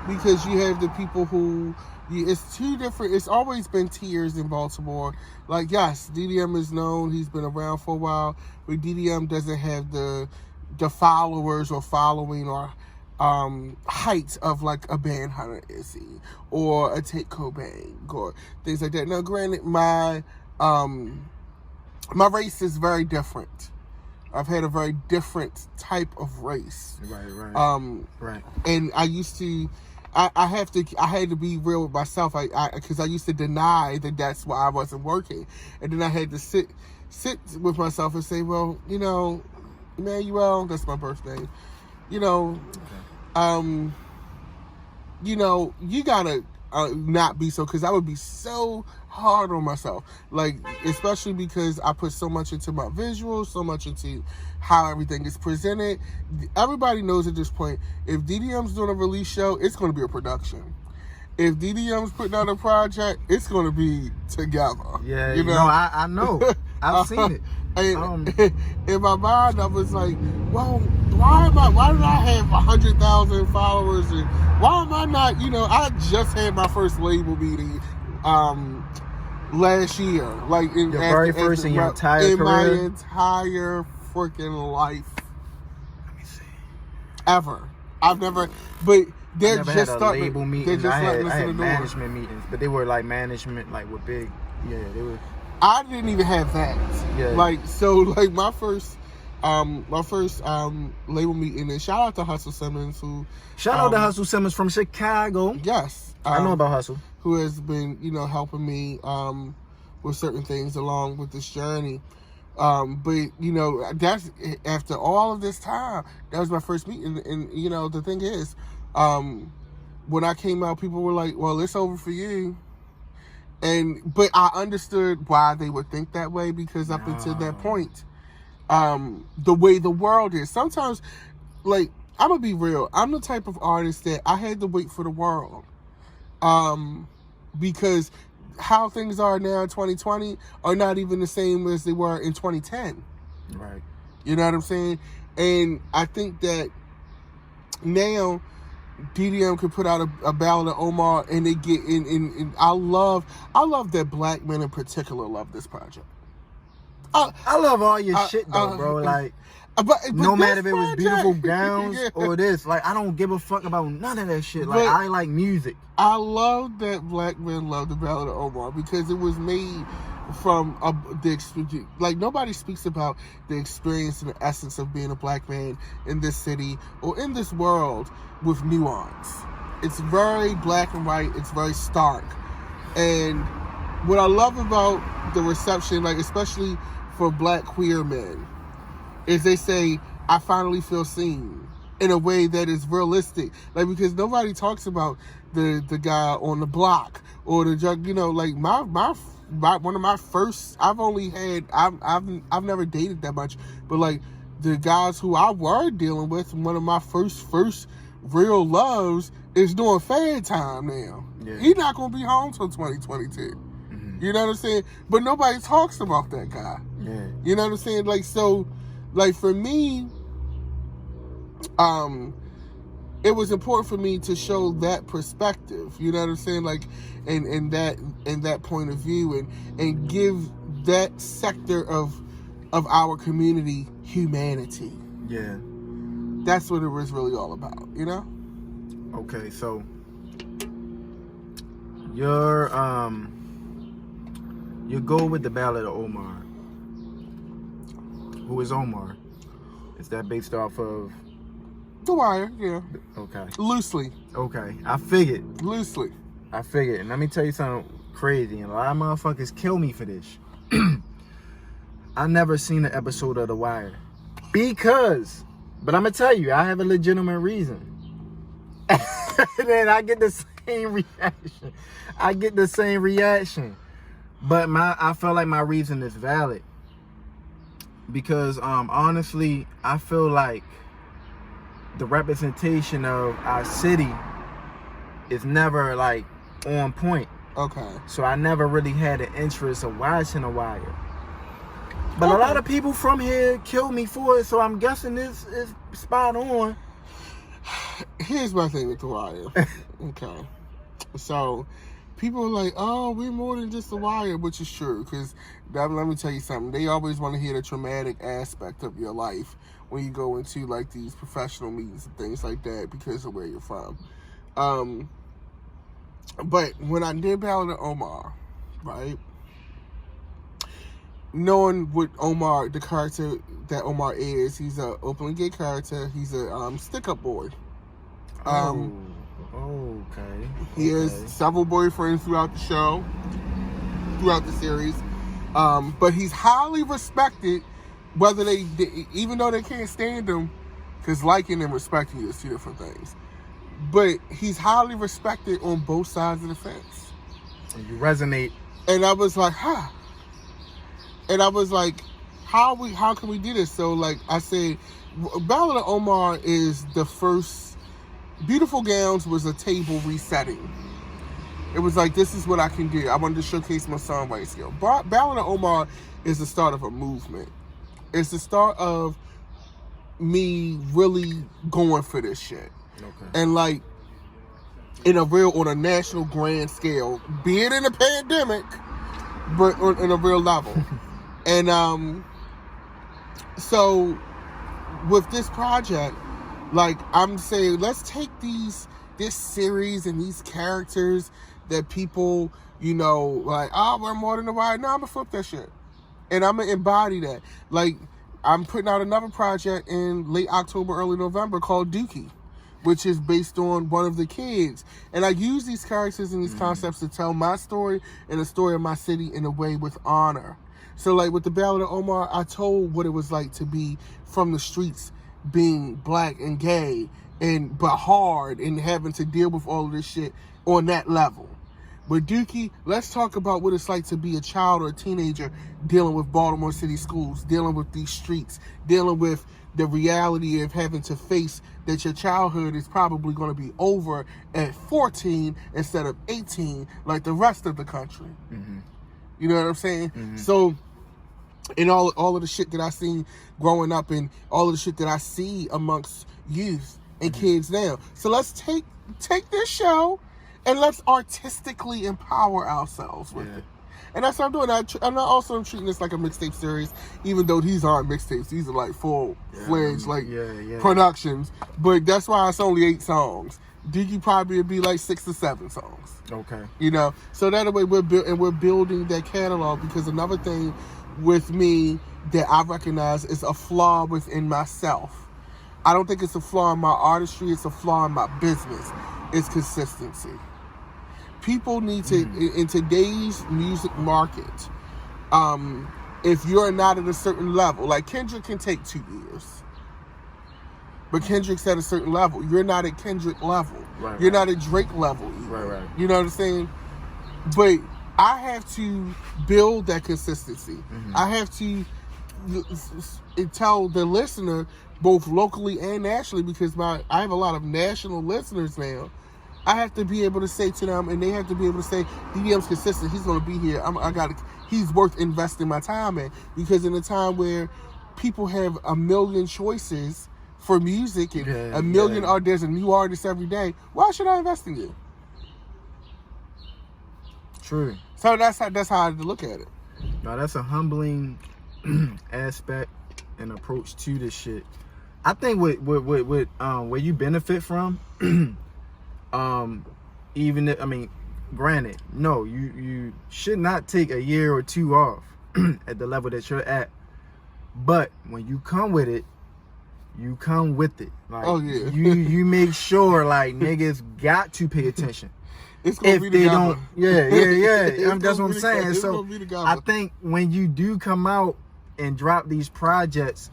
Because you have the people who, it's two different, it's always been tiers in Baltimore. Like, yes, DDM is known, he's been around for a while, but DDM doesn't have the followers or following or height of like a band hunter is or a Take Cobain or things like that. Now, granted, my race is very different. I've had a very different type of race. Right. And I used to, I had to be real with myself. Because I used to deny that that's why I wasn't working. And then I had to sit with myself and say, well, Emmanuel, that's my birthday. You gotta not be so, because I would be so hard on myself, like, especially because I put so much into my visuals, so much into how everything is presented. Everybody knows at this point, if DDM's doing a release show, it's going to be a production. If DDM's putting out a project, it's going to be together. Yeah, I know. I've seen it. And in my mind, I was like, well, why did I have 100,000 followers, and why am I not, I just had my first label meeting last year, like in your first in your entire career? My entire freaking life. Let me see. Ever. I've never, but they're just had a starting. Label meetings. I had the management meetings, but they were like management, like with big. Yeah, they were. I didn't even have that. Yeah. Like, so, like, my first label meeting, and shout out to Hustle Simmons, Shout out to Hustle Simmons from Chicago. Yes. I know about Hustle. Who has been, helping me with certain things along with this journey. But, that's, after all of this time, that was my first meeting. And, the thing is, when I came out, people were like, well, it's over for you. But I understood why they would think that way, because up until that point, the way the world is, sometimes, like, I'm gonna be real, I'm the type of artist that I had to wait for the world, because how things are now in 2020 are not even the same as they were in 2010. Right. You know what I'm saying? And I think that now DDM could put out a Ballad of Omar, and they get in. I love that black men in particular love this project. I love all your shit though, bro. Like, but no matter if it was beautiful gowns or this, like, I don't give a fuck about none of that shit. Like, I like music. I love that black men love the Ballad of Omar, because it was made from the experience. Like, nobody speaks about the experience and the essence of being a black man in this city or in this world with nuance. It's very black and white. It's very stark. And what I love about the reception, like, especially for black queer men, is they say, I finally feel seen, in a way that is realistic. Like, because nobody talks about the guy on the block or the drug, like one of my first, I've never dated that much, but like the guys who I were dealing with, one of my first real loves, is doing fan time now. Yeah. He's not gonna be home till 2022. Mm-hmm. You know what I'm saying? But nobody talks about that guy. Yeah. You know what I'm saying? Like, so, like, for me, it was important for me to show that perspective. You know what I'm saying? Like, and that point of view, and give that sector of our community humanity. Yeah. That's what it was really all about, you know? Okay, so your goal with the Ballad of Omar. Who is Omar? Is that based off of The Wire? Yeah. Okay. Loosely. Okay, I figured. Loosely. I figured. And let me tell you something crazy, and a lot of motherfuckers kill me for this. I never seen an episode of The Wire. But I'm gonna tell you, I have a legitimate reason. And then I get the same reaction. But I feel like my reason is valid. Because honestly, I feel like the representation of our city is never like on point. Okay. So I never really had an interest of watching The Wire. But a lot of people from here kill me for it, so I'm guessing this is spot on. Here's my thing with The Wire. Okay. So, people are like, oh, we're more than just The Wire, which is true. Because, let me tell you something. They always want to hear the traumatic aspect of your life when you go into, like, these professional meetings and things like that because of where you're from. But when I did Ballad of Omar, right? Knowing what Omar, the character that Omar is, he's an openly gay character. He's a stick-up boy. Okay. He has several boyfriends throughout the show, throughout the series. But he's highly respected, whether even though they can't stand him, because liking and respecting is two different things. But he's highly respected on both sides of the fence. And you resonate. And I was like, huh. And I was like, how can we do this? So, like I said, Ballad of Omar is the first. Beautiful Gowns was a table resetting. It was like, this is what I can do. I wanted to showcase my songwriting skill. Ballad of Omar is the start of a movement. It's the start of me really going for this shit. Okay. And like, on a national grand scale, be it in a pandemic, but on a real level. And so with this project, like, I'm saying, let's take this series and these characters that people, you know, like, oh, we're more than The Wire. No, I'm gonna flip that shit, and I'm gonna embody that. Like, I'm putting out another project in late October, early November called Dookie, which is based on one of the kids. And I use these characters and these concepts to tell my story and the story of my city in a way with honor. So, like, with the Ballad of Omar, I told what it was like to be from the streets, being black and gay, but hard, and having to deal with all of this shit on that level. With Dookie, let's talk about what it's like to be a child or a teenager dealing with Baltimore City schools, dealing with these streets, dealing with the reality of having to face that your childhood is probably going to be over at 14 instead of 18 like the rest of the country. Mm-hmm. You know what I'm saying? Mm-hmm. So, and all of the shit that I seen growing up, and all of the shit that I see amongst youth and kids now. So let's take this show and let's artistically empower ourselves with it. And that's what I'm doing. I'm treating this like a mixtape series, even though these aren't mixtapes. These are like full-fledged productions. But that's why it's only 8 songs. Dookie probably would be like 6 or 7 songs. Okay. You know, so that way we're building that catalog, because another thing with me that I recognize is a flaw within myself. I don't think it's a flaw in my artistry, it's a flaw in my business. It's consistency. People need to, in today's music market, if you're not at a certain level, like Kendrick can take 2 years. But Kendrick's at a certain level. You're not at Kendrick level. Right, you're not at Drake level either. Right. You know what I'm saying? But I have to build that consistency. Mm-hmm. I have to tell the listener, both locally and nationally, because I have a lot of national listeners now. I have to be able to say to them, and they have to be able to say, DDM's consistent. He's going to be here. He's worth investing my time in. Because in a time where people have a million choices for music and there's a new artist every day, why should I invest in you? True. So that's how I look at it. No, that's a humbling aspect and approach to this shit. I think what where you benefit from, granted, no, you should not take a year or two off at the level that you're at. But when you come with it, you come with it. Like, oh yeah, you make sure like niggas got to pay attention. It's gonna be the don't, yeah. That's what I'm saying. So I I think when you do come out and drop these projects,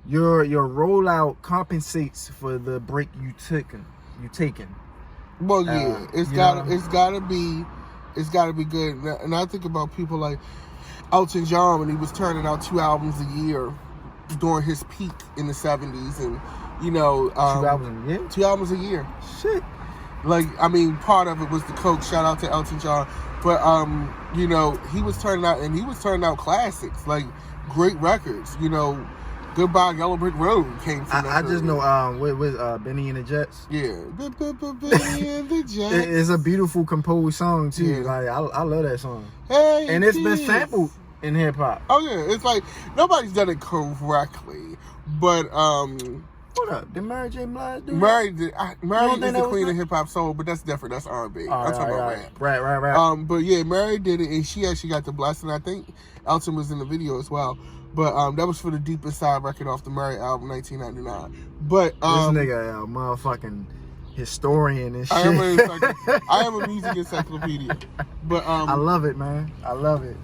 your rollout compensates for the break you taken. Well, yeah, it's gotta be good. And I think about people like Elton John when he was turning out 2 albums a year during his peak in the 70s, and 2 albums a year. 2 albums a year. Shit. Like, I mean, part of it was the coke. Shout out to Elton John, but he was turning out classics, like great records. Goodbye Yellow Brick Road came from that. I just know with Benny and the Jets. Yeah, Benny and the Jets. It's a beautiful composed song too. Yeah. Like I love that song. Hey, and it's kids. been sampled in hip hop. Oh yeah, it's like nobody's done it correctly, but Hold up, did Mary J. Blige do Mary is think the that queen was of hip hop soul, but that's different. That's R&B. I'm talking about rap. Right. But yeah, Mary did it, and she actually got the blessing. I think Elton was in the video as well. But that was for the Deep Inside record off the Mary album, 1999. But this nigga, a motherfucking historian and shit. I am a music encyclopedia. But I love it, man. I love it.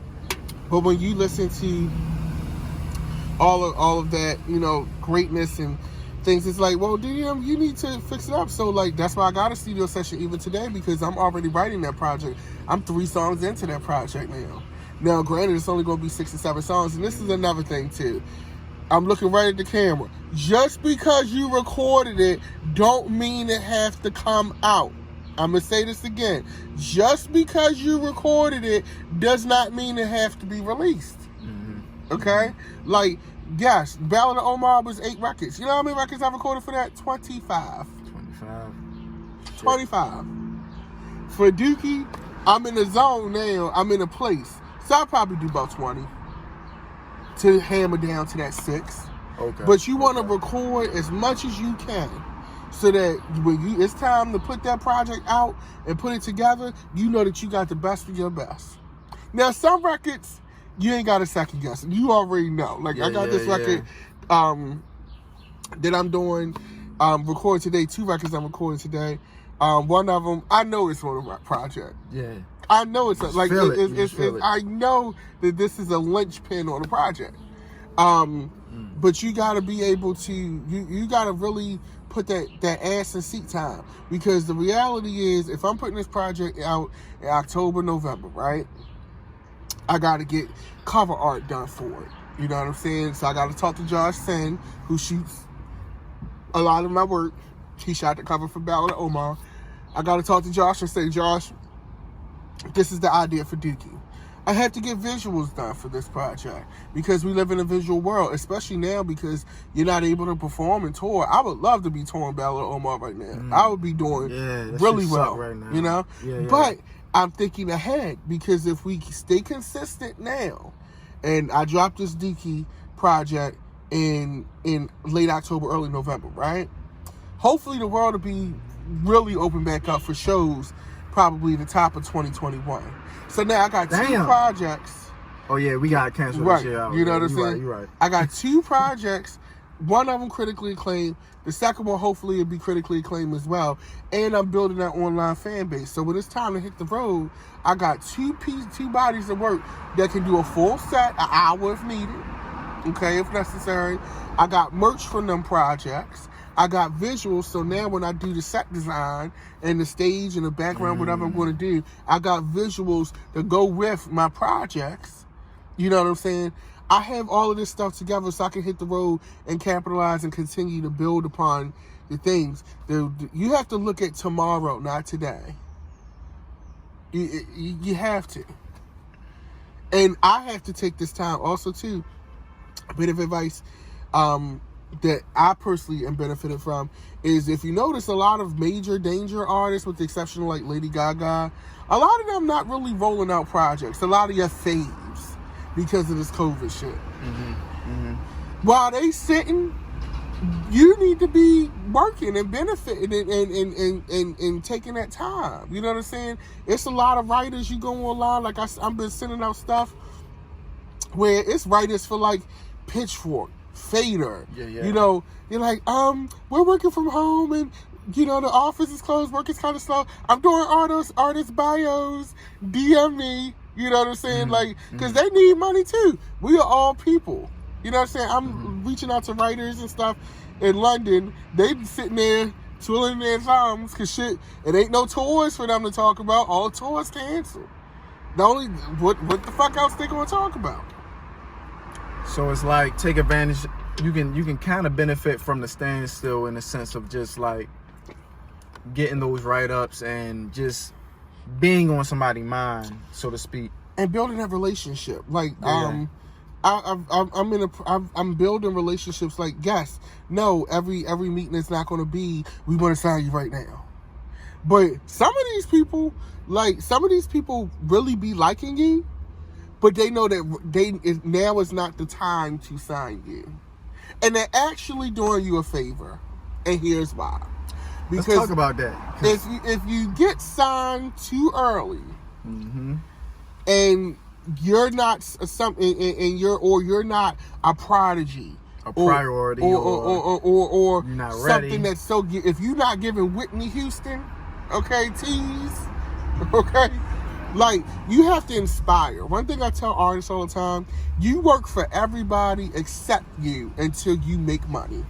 But when you listen to all of that, greatness and things, it's like, well, DDM, you need to fix it up. So like that's why I got a studio session even today, because I'm already writing that project. I'm 3 songs into that project now. Now, granted, it's only going to be 6 or 7 songs, and this is another thing too. I'm looking right at the camera. Just because you recorded it, don't mean it has to come out. I'm going to say this again. Just because you recorded it does not mean it has to be released. Mm-hmm. Okay? Like, yes, Ballad of Omar was 8 records. You know how many records I recorded for that? 25. 25. For Dookie, I'm in a zone now. I'm in a place. So I'll probably do about 20 to hammer down to that 6. Okay. But you want to record as much as you can, so that when it's time to put that project out and put it together, you know that you got the best of your best. Now, some records, you ain't got to second guess. You already know. Like, I got this record that I'm doing, recording today. 2 records I'm recording today. One of them, I know it's on a project. Yeah. I know it's like it's I know that this is a linchpin on the project. But you got to be able to you got to really put that ass and seat time, because the reality is, if I'm putting this project out in October, November, right? I got to get cover art done for it. You know what I'm saying? So I got to talk to Josh Sen, who shoots a lot of my work. He shot the cover for Ballad of Omar. I got to talk to Josh and say, Josh, this is the idea for Dookie. I had to get visuals done for this project, because we live in a visual world, especially now because you're not able to perform and tour. I would love to be touring Ballad of Omar right now. I would be doing really well, right now. But I'm thinking ahead, because if we stay consistent now, and I dropped this Dookie project in late October, early November, right? Hopefully the world will be really open back up for shows probably the top of 2021. So now I got 2 projects. Oh yeah, we got to cancel this shit out. You know what I'm saying? You're right. I got 2 projects. One of them critically acclaimed. The second one hopefully will be critically acclaimed as well. And I'm building that online fan base. So when it's time to hit the road, I got 2 bodies of work that can do a full set, an hour if needed. Okay, if necessary. I got merch from them projects. I got visuals, so now when I do the set design and the stage and the background, whatever I'm going to do, I got visuals that go with my projects. You know what I'm saying? I have all of this stuff together so I can hit the road and capitalize and continue to build upon the things. You have to look at tomorrow, not today. You have to. And I have to take this time also, too. A bit of advice that I personally am benefited from is if you notice a lot of major danger artists, with the exception of like Lady Gaga, a lot of them not really rolling out projects. A lot of your faves because of this COVID shit. While they sitting, you need to be working and benefiting and taking that time. You know what I'm saying? It's a lot of writers you go online. Like I've been sending out stuff where it's writers for like Pitchfork, Fader. You know, you're like, we're working from home and you know the office is closed, work is kind of slow. I'm doing artist bios, DM me. You know what I'm saying? Like, because they need money too. We are all people. You know what I'm saying? I'm reaching out to writers and stuff in London. They be sitting there twiddling their thumbs because shit, it ain't no tours for them to talk about. All tours canceled. The only what the fuck else they gonna talk about? So it's like take advantage. You can kind of benefit from the standstill in the sense of just like getting those write-ups and just being on somebody's mind, so to speak, and building that relationship. Like I'm building relationships. Like yes, no, every meeting is not going to be we want to sign you right now. But some of these people really be liking you, but they know that now is not the time to sign you, and they're actually doing you a favor. And here's why. Because let's talk about that. If you get signed too early, and you're not you're not a prodigy, a priority, or you're not something ready. that's so. If you're not giving Whitney Houston, okay, tease, okay, like you have to inspire. One thing I tell artists all the time: you work for everybody except you until you make money.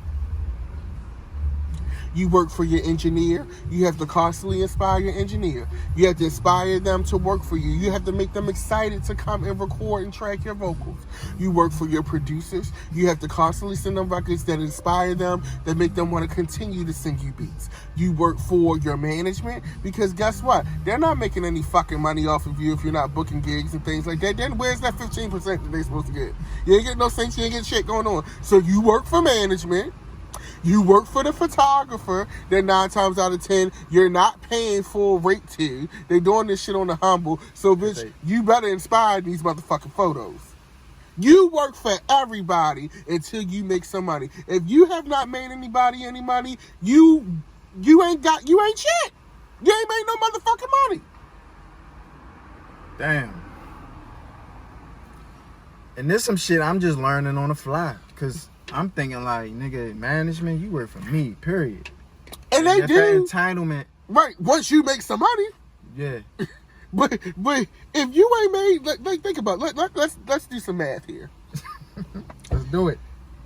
You work for your engineer. You have to constantly inspire your engineer. You have to inspire them to work for you. You have to make them excited to come and record and track your vocals. You work for your producers. You have to constantly send them records that inspire them, that make them want to continue to send you beats. You work for your management because guess what? They're not making any fucking money off of you if you're not booking gigs and things like that. Then where's that 15% that they're supposed to get? You ain't getting no cents. You ain't getting shit going on. So you work for management. You work for the photographer that 9 times out of 10 you're not paying full rate to. They're doing this shit on the humble. So bitch, you better inspire these motherfucking photos. You work for everybody until you make some money. If you have not made anybody any money, you ain't shit. You ain't made no motherfucking money. Damn. And there's some shit I'm just learning on the fly because I'm thinking like, nigga, management, you work for me, period. And they do. That entitlement. Right, once you make some money. Yeah. But if you ain't made, think about it. Let's do some math here. Let's do it.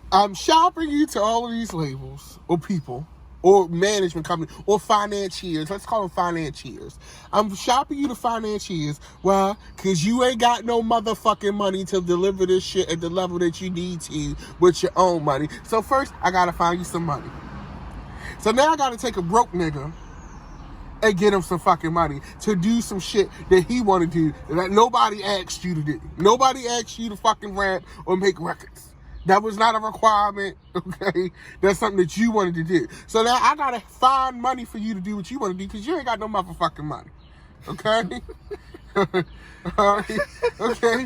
I'm shopping you to all of these labels or people or management company or financiers. Let's call them financiers. I'm shopping you to financiers. Why? Because you ain't got no motherfucking money to deliver this shit at the level that you need to with your own money. So first, I got to find you some money. So now I got to take a broke nigga and get him some fucking money to do some shit that he want to do that nobody asked you to do. Nobody asked you to fucking rap or make records. That was not a requirement, okay? That's something that you wanted to do. So now I gotta find money for you to do what you want to do because you ain't got no motherfucking money, okay? Alright, okay?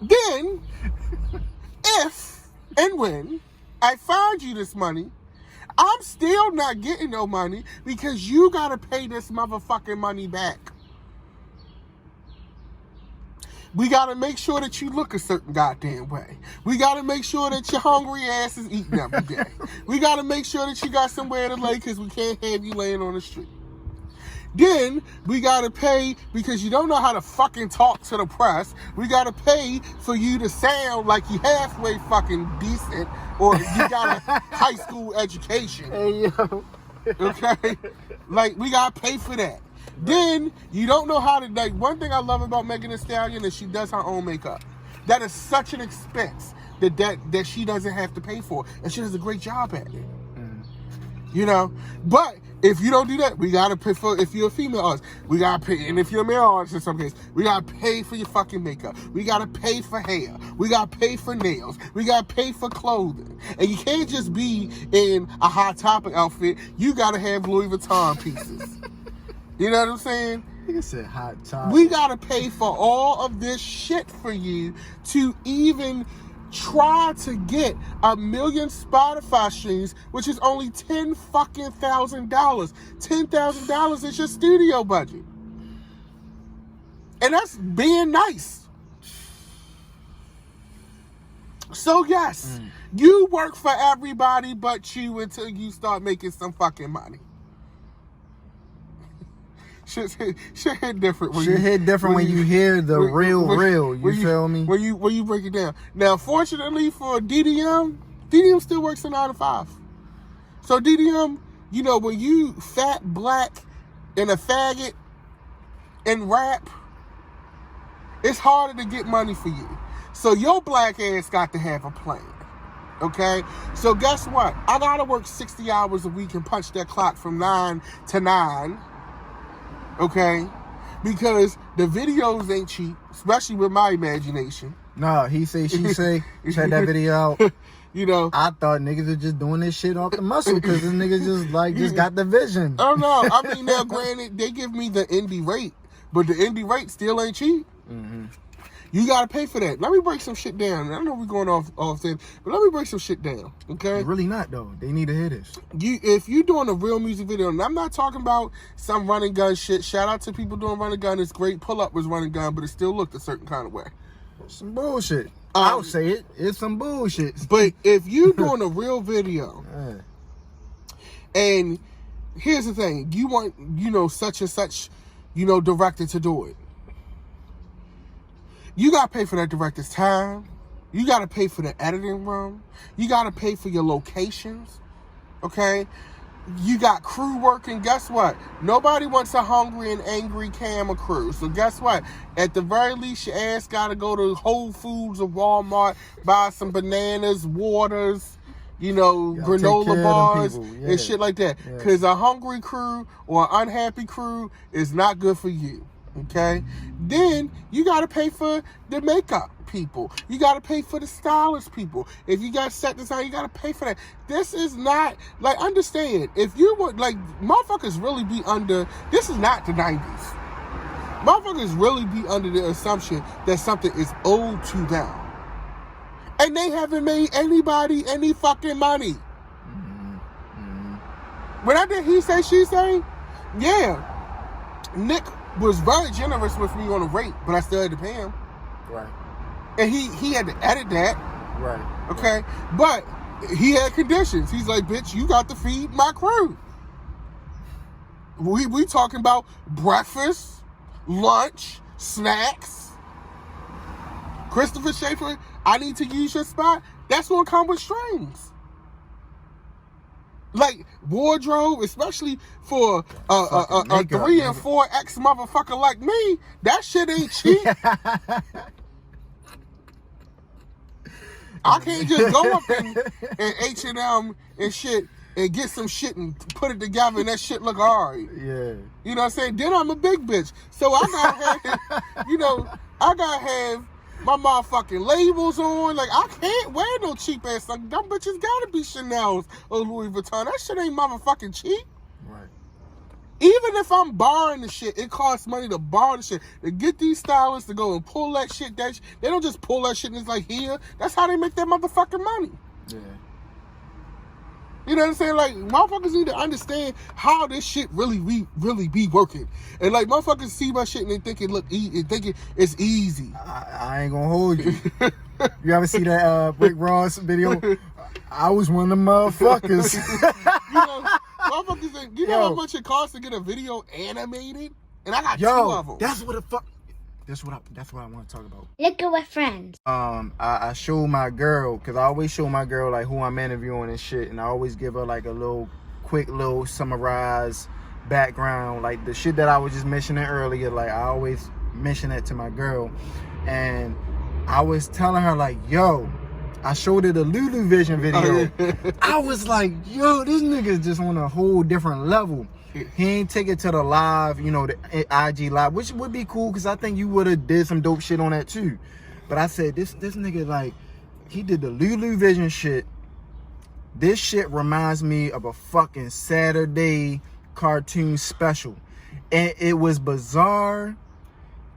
Then, if and when I find you this money, I'm still not getting no money because you gotta pay this motherfucking money back. We gotta make sure that you look a certain goddamn way. We gotta make sure that your hungry ass is eating every day. We gotta make sure that you got somewhere to lay because we can't have you laying on the street. Then we gotta pay because you don't know how to fucking talk to the press. We gotta pay for you to sound like you halfway fucking decent or you got a high school education. Hey, yo. Okay? Like, we gotta pay for that. Then you don't know how to, like, one thing I love about Megan Thee Stallion is she does her own makeup. That is such an expense that she doesn't have to pay for, and she does a great job at it. You know, but if you don't do that, we gotta pay for. If you're a female artist, we gotta pay, and if you're a male artist in some case, we gotta pay for your fucking makeup. We gotta pay for hair. We gotta pay for nails. We gotta pay for clothing. And you can't just be in a Hot Topic outfit. You gotta have Louis Vuitton pieces. You know what I'm saying? You said Hot Topic. We gotta pay for all of this shit for you to even try to get 1 million Spotify streams, which is only $10,000. $10,000 is your studio budget, and that's being nice. So yes, you work for everybody but you until you start making some fucking money. Shit hit different. Shit hit different when you hear the real. You feel me? When you break it down. Now, fortunately for DDM still works a 9 to 5. So DDM, you know, when you fat, black, and a faggot and rap, it's harder to get money for you. So your black ass got to have a plan. Okay? So guess what? I gotta work 60 hours a week and punch that clock from 9 to 9. Okay, because the videos ain't cheap, especially with my imagination. No, he say, she say. Check that video out. You know, I thought niggas are just doing this shit off the muscle because this niggas just got the vision. Oh no, I mean now, granted, they give me the indie rate, but the indie rate still ain't cheap. Mm-hmm. You gotta pay for that. Let me break some shit down. I know we're going off thing, but let me break some shit down, okay? Really not though. They need to hear this. If you're doing a real music video, and I'm not talking about some run and gun shit. Shout out to people doing run and gun. It's great. Pull up was run and gun, but it still looked a certain kind of way. Some bullshit. I'll say it. It's some bullshit. But if you're doing a real video, and here's the thing, you want, you know, such and such, you know, director to do it. You got to pay for that director's time. You got to pay for the editing room. You got to pay for your locations. Okay? You got crew working. Guess what? Nobody wants a hungry and angry camera crew. So guess what? At the very least, your ass got to go to Whole Foods or Walmart, buy some bananas, waters, you know, granola bars and shit like that. Because a hungry crew or an unhappy crew is not good for you. Okay? Then you got to pay for the makeup people. You got to pay for the stylist people. If you got set design, you got to pay for that. This is not, like, understand, if you would, like, motherfuckers really be under, this is not the 90s. Motherfuckers really be under the assumption that something is owed to them. And they haven't made anybody any fucking money. When I did He Say, She Say, yeah, Nick was very generous with me on the rate, but I still had to pay him. Right. And he had to edit that. Right. Okay? But he had conditions. He's like, bitch, you got to feed my crew. We talking about breakfast, lunch, snacks. Christopher Schaefer, I need to use your spot. That's gonna come with strings. Like wardrobe, especially for a 3 and 4X motherfucker like me, that shit ain't cheap. I can't just go up in H&M and shit and get some shit and put it together and that shit look alright. Yeah. You know what I'm saying? Then I'm a big bitch. So I gotta have, you know, I gotta have my motherfucking labels on. Like, I can't wear no cheap ass stuff. Them bitches gotta be Chanel's or Louis Vuitton. That shit ain't motherfucking cheap. Right. Even if I'm borrowing the shit, it costs money to borrow the shit. To get these stylists to go and pull that shit, they don't just pull that shit and it's like, here. That's how they make their motherfucking money. Yeah. You know what I'm saying? Like, motherfuckers need to understand how this shit really be working. And like, motherfuckers see my shit and they think it look easy, think it's easy. I ain't gonna hold you. You ever see that Rick Ross video? I was one of them motherfuckers. You know, motherfuckers, you know how much it costs to get a video animated? And I got 2 of them. That's what I want to talk about. Liquor with friends. I show my girl, because I always show my girl like who I'm interviewing and shit, and I always give her like a quick little summarized background, like the shit that I was just mentioning earlier. Like, I always mention that to my girl, and I was telling her like, yo, I showed her the Lulu Vision video. I was like, yo, this nigga's just on a whole different level. He ain't take it to the live, you know, the IG live, which would be cool because I think you would have did some dope shit on that too. But I said, this nigga, like, he did the Lulu Vision shit. This shit reminds me of a fucking Saturday cartoon special. And it was bizarre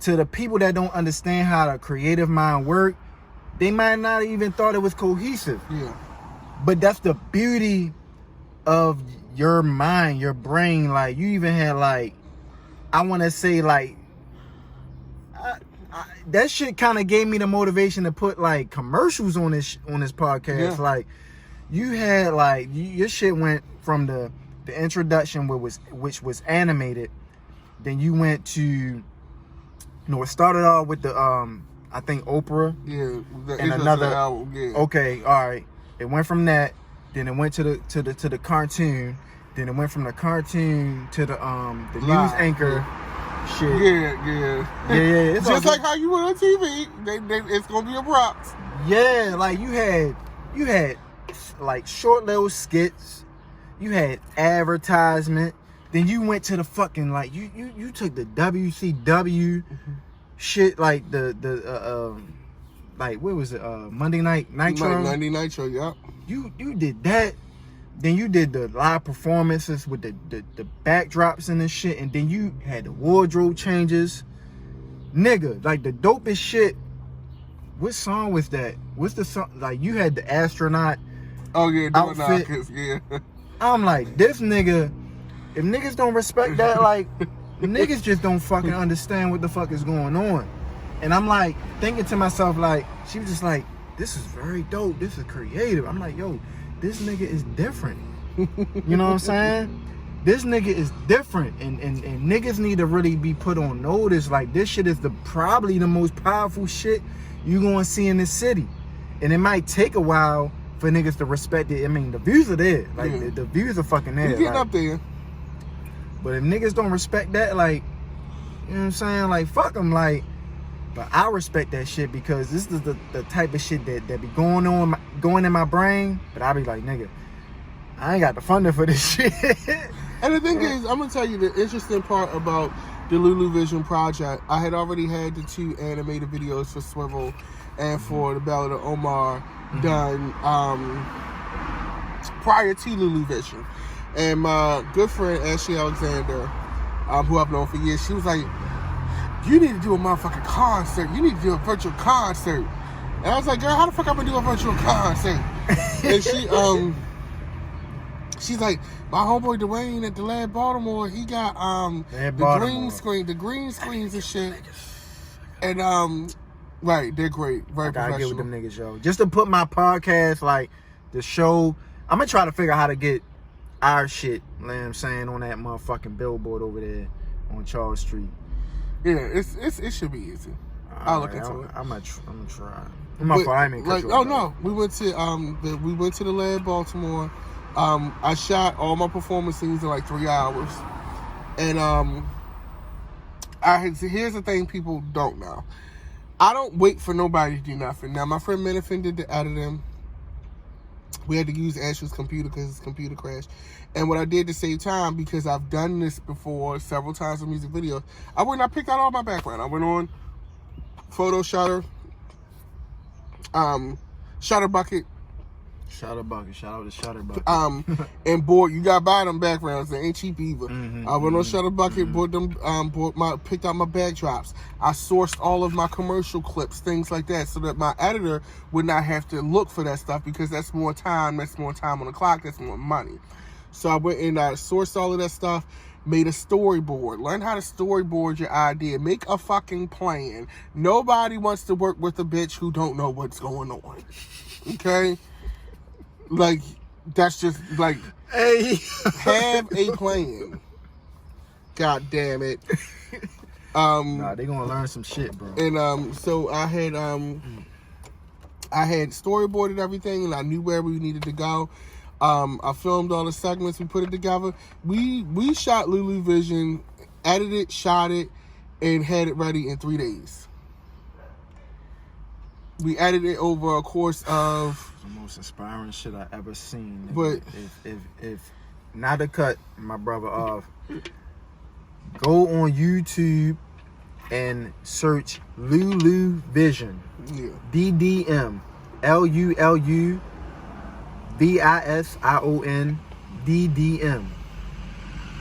to the people that don't understand how the creative mind work. They might not even thought it was cohesive. Yeah. But that's the beauty of your mind, your brain. Like, you even had, like, I want to say, like, that shit kind of gave me the motivation to put, like, commercials on this podcast. Yeah. Like, you had, like, your shit went from the introduction, which was animated. Then you went to, you know, it started off with the, I think Oprah. Yeah. And another album, yeah. Okay, all right. It went from that. Then it went to the cartoon. Then it went from the cartoon to the news anchor shit. Yeah. It's just like how you went on TV. It's gonna be a props. Yeah, like you had like short little skits. You had advertisement. Then you went to the fucking, like, you took the WCW shit, like the like, what was it, Monday Night Nitro? Monday Nitro, yeah. You did that. Then you did the live performances with the backdrops and this shit. And then you had the wardrobe changes. Nigga, like the dopest shit. What song was that? What's the song? Like, you had the astronaut outfit. Yeah. I'm like, this nigga, if niggas don't respect that, like, niggas just don't fucking understand what the fuck is going on. And I'm like, thinking to myself, like, she was just like, this is very dope. This is creative. I'm like, yo, this nigga is different. You know what I'm saying? This nigga is different. And niggas need to really be put on notice. Like, this shit is probably the most powerful shit you gonna see in this city. And it might take a while for niggas to respect it. I mean, the views are there. Like, the views are fucking there. You getting like, up there. But if niggas don't respect that, like, you know what I'm saying? Like, fuck them. Like, but I respect that shit because this is the type of shit that be going in my brain. But I be like, nigga, I ain't got the funding for this shit. And the thing is, I'm gonna tell you the interesting part about the Lulu Vision project. I had already had the 2 animated videos for Swivel and for the Ballad of Omar done prior to Lulu Vision. And my good friend Ashley Alexander, who I've known for years, she was like, you need to do a motherfucking concert. You need to do a virtual concert. And I was like, girl, how the fuck I'm gonna do a virtual concert? And she's like, my homeboy Dwayne at the Lab Baltimore, he got the green screens and shit. And right, they're great. Very professional. I get with them niggas, yo. Just to put my podcast, like, the show, I'm gonna try to figure out how to get our shit, you know what I'm saying, on that motherfucking billboard over there on Charles Street. Yeah, it should be easy. I'll look into it. I'm gonna try. We went to the Lab Baltimore. I shot all my performance scenes in like 3 hours. And here's the thing people don't know. I don't wait for nobody to do nothing. Now, my friend Menifin did the editing. We had to use Ashley's computer because his computer crashed. And what I did to save time, because I've done this before several times in music videos, I picked out all my background. I went on Photo Shutter, Shutter Bucket. Shout out to Shutter Bucket. And bought, you gotta buy them backgrounds, they ain't cheap either. I went on Shutter Bucket, bought them, picked out my backdrops. I sourced all of my commercial clips, things like that, so that my editor would not have to look for that stuff, because that's more time on the clock, that's more money. So I went and I sourced all of that stuff, made a storyboard, learn how to storyboard your idea, make a fucking plan. Nobody wants to work with a bitch who don't know what's going on. Okay? Like, that's just, like, hey, have a plan. God damn it. Nah, they gonna learn some shit, bro. And so I had storyboarded everything, and I knew where we needed to go. I filmed all the segments, we put it together. We shot Lulu Vision, edited, shot it, and had it ready in 3 days. We added it over a course of the most inspiring shit I ever seen. But if not to cut my brother off, go on YouTube and search Lulu Vision. Yeah. DDM. LULUVISION DDM.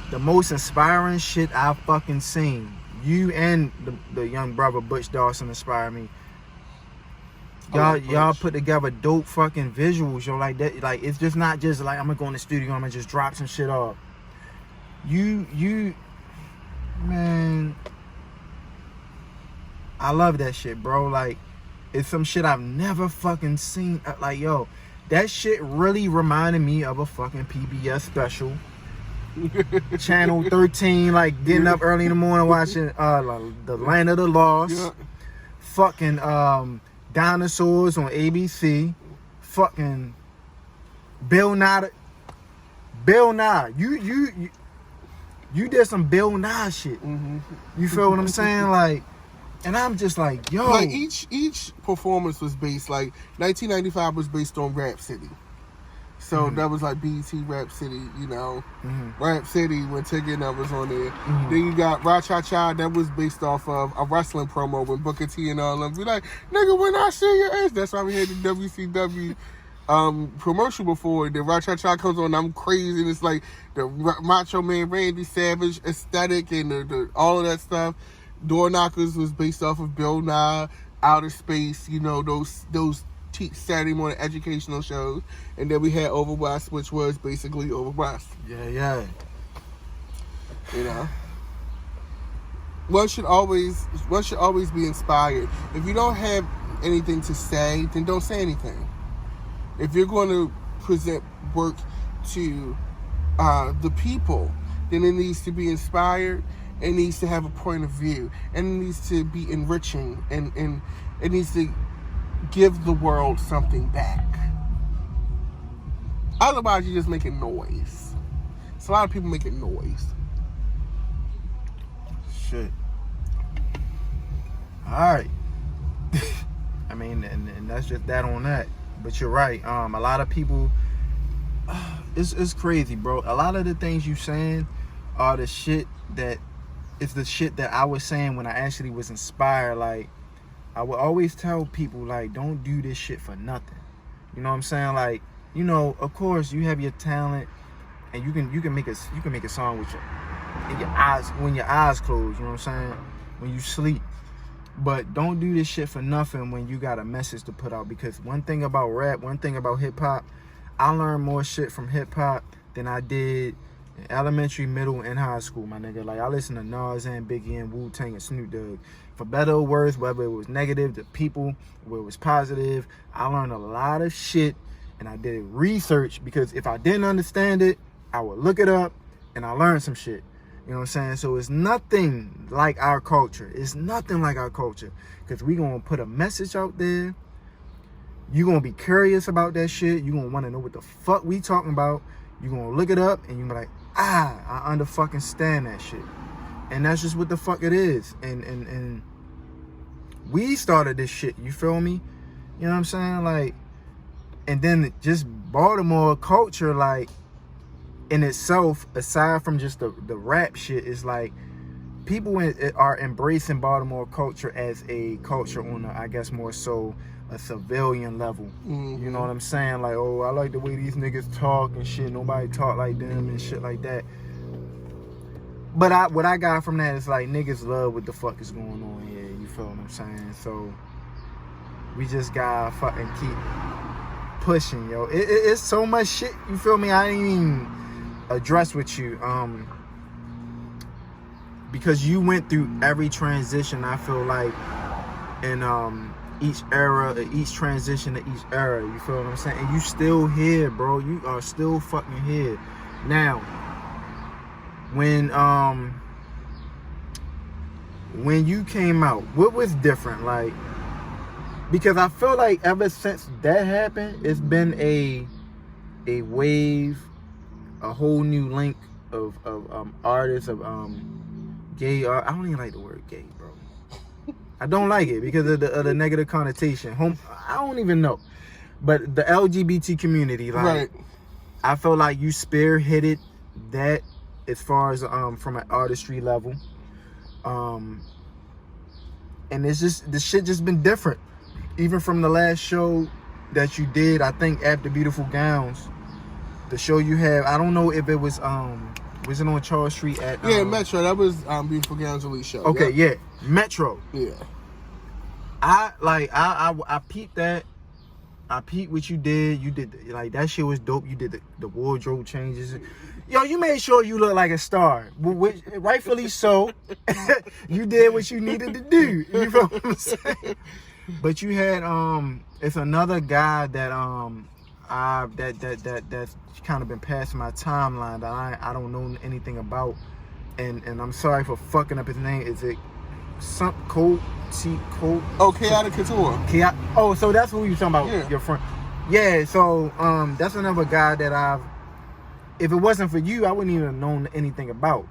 The most inspiring shit I've fucking seen. You and the young brother Butch Dawson inspire me. Y'all put together dope fucking visuals, yo, like that. Like, it's just not just like I'm gonna go in the studio, I'm gonna just drop some shit off. You man, I love that shit, bro. Like, it's some shit I've never fucking seen. Like, yo, that shit really reminded me of a fucking PBS special. Channel 13, like getting up early in the morning watching the Land of the Lost. Yeah. Fucking dinosaurs on ABC. Fucking Bill Nye. You did some Bill Nye shit. Mm-hmm. You feel what I'm saying? Like, and I'm just like, yo. Like each performance was based, like 1995 was based on Rap City. So that was like BET Rap City, you know. Rap City when Tigger was on there. Then you got Ra Cha Cha, that was based off of a wrestling promo when Booker T and all them be like, nigga, when I see your ass. That's why we had the WCW commercial before. Then Ra Cha Cha comes on, I'm crazy, and it's like the Macho Man Randy Savage aesthetic and the all of that stuff. Door Knockers was based off of Bill Nye, Outer Space, you know, those Saturday morning educational shows. And then we had Over West, which was basically Over West. Yeah. You know, one should always be inspired. If you don't have anything to say, then don't say anything. If you're going to present work to the people, then it needs to be inspired. It needs to have a point of view, and it needs to be enriching, and it needs to give the world something back. Otherwise, you're just making noise. It's a lot of people making noise. Shit. All right. I mean, and that's just that on that. But you're right. A lot of people. It's crazy, bro. A lot of the things you saying are the shit that. It's the shit that I was saying when I actually was inspired. Like, I would always tell people, like, don't do this shit for nothing. You know what I'm saying? Like, you know, of course you have your talent, and you can make a song with your eyes, when your eyes closed. You know what I'm saying? When you sleep. But don't do this shit for nothing when you got a message to put out. Because one thing about rap, one thing about hip hop, I learned more shit from hip hop than I did in elementary, middle, and high school, my nigga. Like, I listened to Nas and Biggie and Wu-Tang and Snoop Dogg. For better or worse, whether it was negative to people, whether it was positive, I learned a lot of shit, and I did research, because if I didn't understand it, I would look it up, and I learned some shit. You know what I'm saying? So it's nothing like our culture. It's nothing like our culture, because we going to put a message out there. You going to be curious about that shit. You going to want to know what the fuck we talking about. You going to look it up, and you be like, I under-fucking-stand that shit. And that's just what the fuck it is. And we started this shit, you feel me? You know what I'm saying? Like, and then just Baltimore culture, like, in itself, aside from just the rap shit, is like, people are embracing Baltimore culture as a culture on a, I guess, more so a civilian level. You know what I'm saying? Like, oh, I like the way these niggas talk and shit. Nobody talk like them and shit like that. But what I got from that is like, niggas love what the fuck is going on here. You feel what I'm saying? So we just gotta fucking keep pushing, yo. It's so much shit. You feel me? I didn't even address with you, because you went through every transition. I feel like in each era, each transition to each era. You feel what I'm saying? And you still here, bro. You are still fucking here. Now, when you came out, what was different? Like, because I feel like ever since that happened, it's been a wave, a whole new link of artists, of gay art. I don't even like the word gay, bro. I don't like it because of the negative connotation. I don't even know. But the LGBT community, like, right. I felt like you spearheaded that as far as from an artistry level. And it's just, the shit just been different. Even from the last show that you did, I think After Beautiful Gowns, the show you have, I don't know if it was it on Charles Street at Metro. That was Beautiful Gowns release show. Okay, yeah. Metro. Yeah. I peeped that. I peeped what you did. You did, like, that shit was dope. You did the wardrobe changes. Yo, you made sure you look like a star. Which, rightfully so. You did what you needed to do. You feel what I'm saying? But you had it's another guy that that's kind of been passing my timeline that I don't know anything about, and I'm sorry for fucking up his name. Is it some Cold? Oh, Chaotic Couture. Oh, so that's who you talking about? Yeah. Your friend. Yeah. So that's another guy that if it wasn't for you, I wouldn't even have known anything about.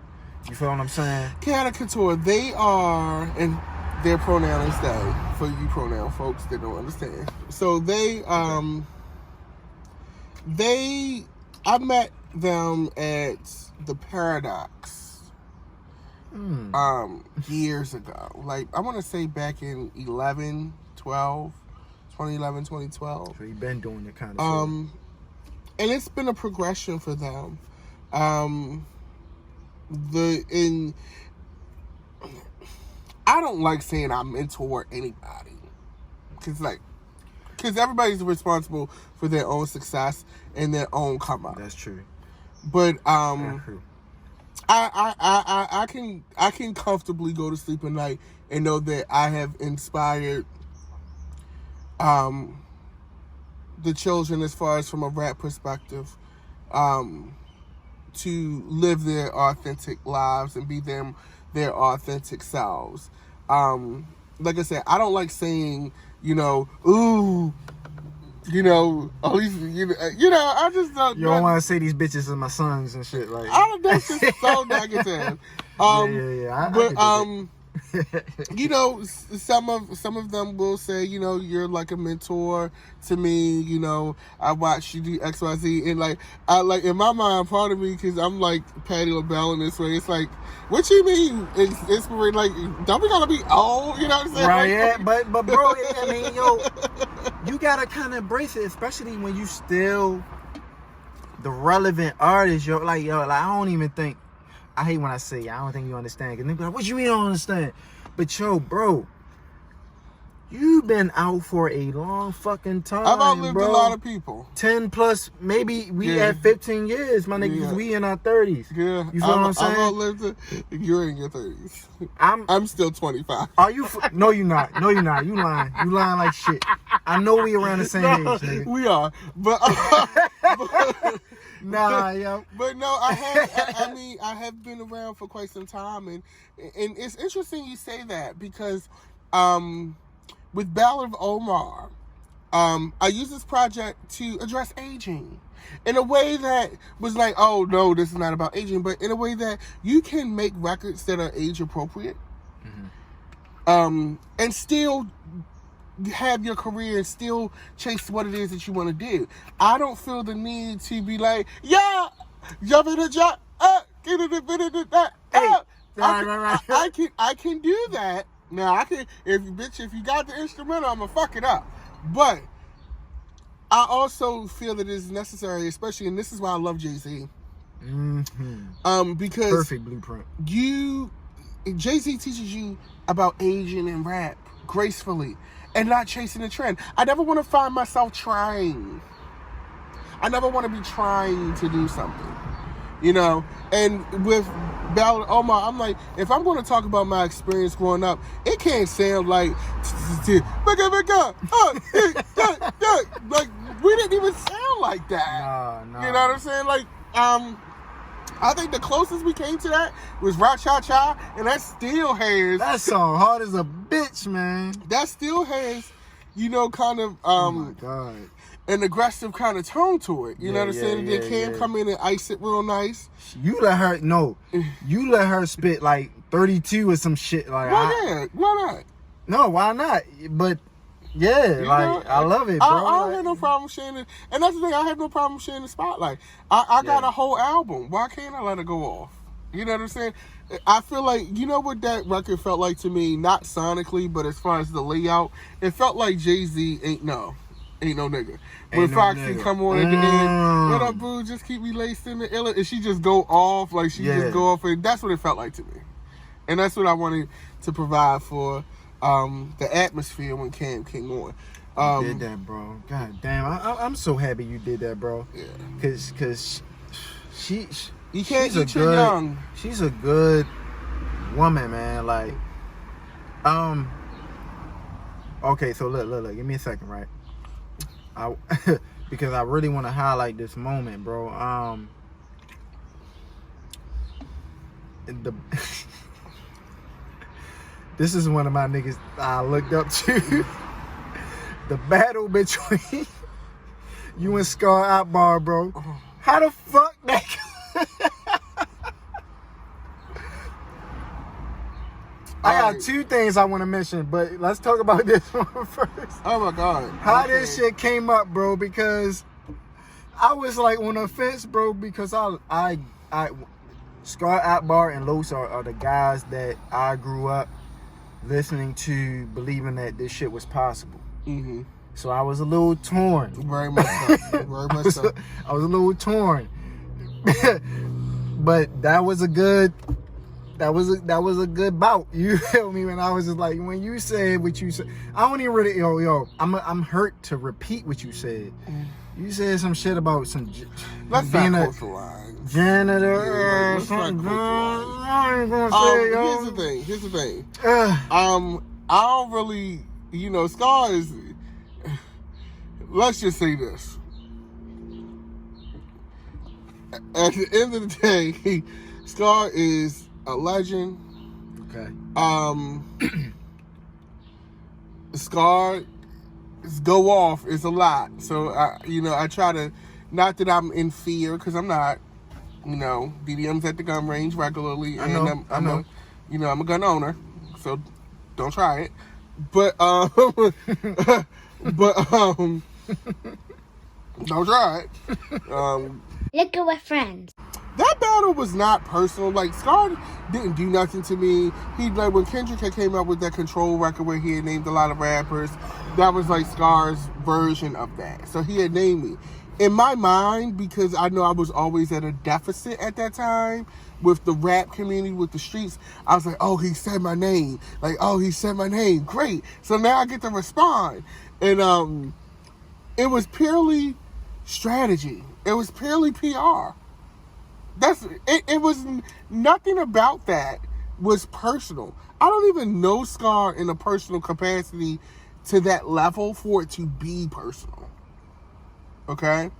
You feel what I'm saying? Chaotic Couture. They are, and their pronoun is they, for you pronoun folks that don't understand. So I met them at the Paradox years ago. Like, I want to say back in 2011, 2012. So you've been doing that kind of stuff. And it's been a progression for them. I don't like saying I mentor anybody, because everybody's responsible for their own success and their own come up. That's true. But That's true. I can comfortably go to sleep at night and know that I have inspired the children, as far as from a rap perspective, to live their authentic lives and be their authentic selves. Like I said, I don't like saying, ooh, at least, I just don't. You don't want to say these bitches are my sons and shit, like. That's just so negative. Some of them will say, you're like a mentor to me. I watched you do X, Y, Z, and like in my mind, part of me, because I'm like Patti LaBelle in this way. It's like, what you mean? It's like, don't we gotta be old? You know what I'm saying? Right. Yeah, but bro, I mean, you gotta kind of embrace it, especially when you still the relevant artist. Like I don't even think. I hate when I say I don't think you understand. Because niggas be like, what you mean you don't understand? But bro, you've been out for a long fucking time. I've outlived bro. a lot of people. 10 plus, maybe we at 15 years, my niggas. We in our 30s. Yeah, you feel what I'm saying? I've outlived it. You're in your 30s. I'm still 25. Are you? No, you're not. No, you're not. You lying. You lying like shit. I know we around the same age, nigga. We are, but. Nah, yo. But no, I have been around for quite some time, and it's interesting you say that, because with Ballad of Omar, I used this project to address aging in a way that was like, oh no, this is not about aging, but in a way that you can make records that are age appropriate, and still have your career and still chase what it is that you want to do. I don't feel the need to be like, yeah, jump in the jump, get in the I can do that. Now I can, if you got the instrumental, I'm gonna fuck it up. But I also feel that it's necessary, especially, and this is why I love Jay-Z. Because perfect blueprint. Jay-Z teaches you about aging and rap gracefully and not chasing the trend. I never want to find myself trying. I never want to be trying to do something, And with Ballad of Omar, I'm like, if I'm going to talk about my experience growing up, it can't sound like, like, we didn't even sound like that. No. You know what I'm saying? Like, I think the closest we came to that was Ra Cha Cha, and that still has... That song hard as a bitch, man. That still has, kind of... oh, my God. An aggressive kind of tone to it. You know what I'm saying? Then Cam come in and ice it real nice. You let her spit like 32 or some shit. Like, why not? No, why not? But yeah, I love it, bro. I don't have no problem sharing it. And that's the thing, I have no problem sharing the spotlight. I got a whole album. Why can't I let it go off? You know what I'm saying? I feel like, you know what that record felt like to me? Not sonically, but as far as the layout, it felt like Jay-Z ain't no nigga. When Foxy come on at the end, what up, boo? Just keep me laced in the illa, and she just go off, like she just go off, and that's what it felt like to me. And that's what I wanted to provide for the atmosphere when Cam came on. You did that, bro. God damn, I'm so happy you did that, bro. Yeah. Cause she you can't eat your young. She's a good woman, man. Like, okay, so look, give me a second, right? Because I really want to highlight this moment, bro. This is one of my niggas I looked up to. The battle between you and Scar Akbar, bro. How the fuck that? I got two things I want to mention, but let's talk about this one first. Oh my god. How this shit came up, bro, because I was like on the fence, bro, because I Scar Akbar and Los are the guys that I grew up listening to, believing that this shit was possible. Mm-hmm. So I was a little torn. Very much so. Very much so. I was a little torn. But that was a good bout. You feel me? When I was just like, when you said what you said, I don't even really I'm hurt to repeat what you said. You said some shit about some being a janitor or something. I ain't gonna say, Here's the thing. I don't really, Scar is. Let's just say this. At the end of the day, Scar is a legend. Okay. Scar's go off is a lot. So I try to, not that I'm in fear, because I'm not. DDM's at the gun range regularly, I know. I'm a gun owner, so don't try it. But don't try it. Liquor with friends. That battle was not personal. Like, Scar didn't do nothing to me. He, like, when Kendrick had came out with that Control record where he had named a lot of rappers, that was like Scar's version of that. So he had named me. In my mind, because I know I was always at a deficit at that time with the rap community, with the streets, I was like, oh, he said my name. Like, oh, he said my name. Great. So now I get to respond. And it was purely strategy. It was purely PR. It was nothing about that was personal. I don't even know Scar in a personal capacity to that level for it to be personal. Okay?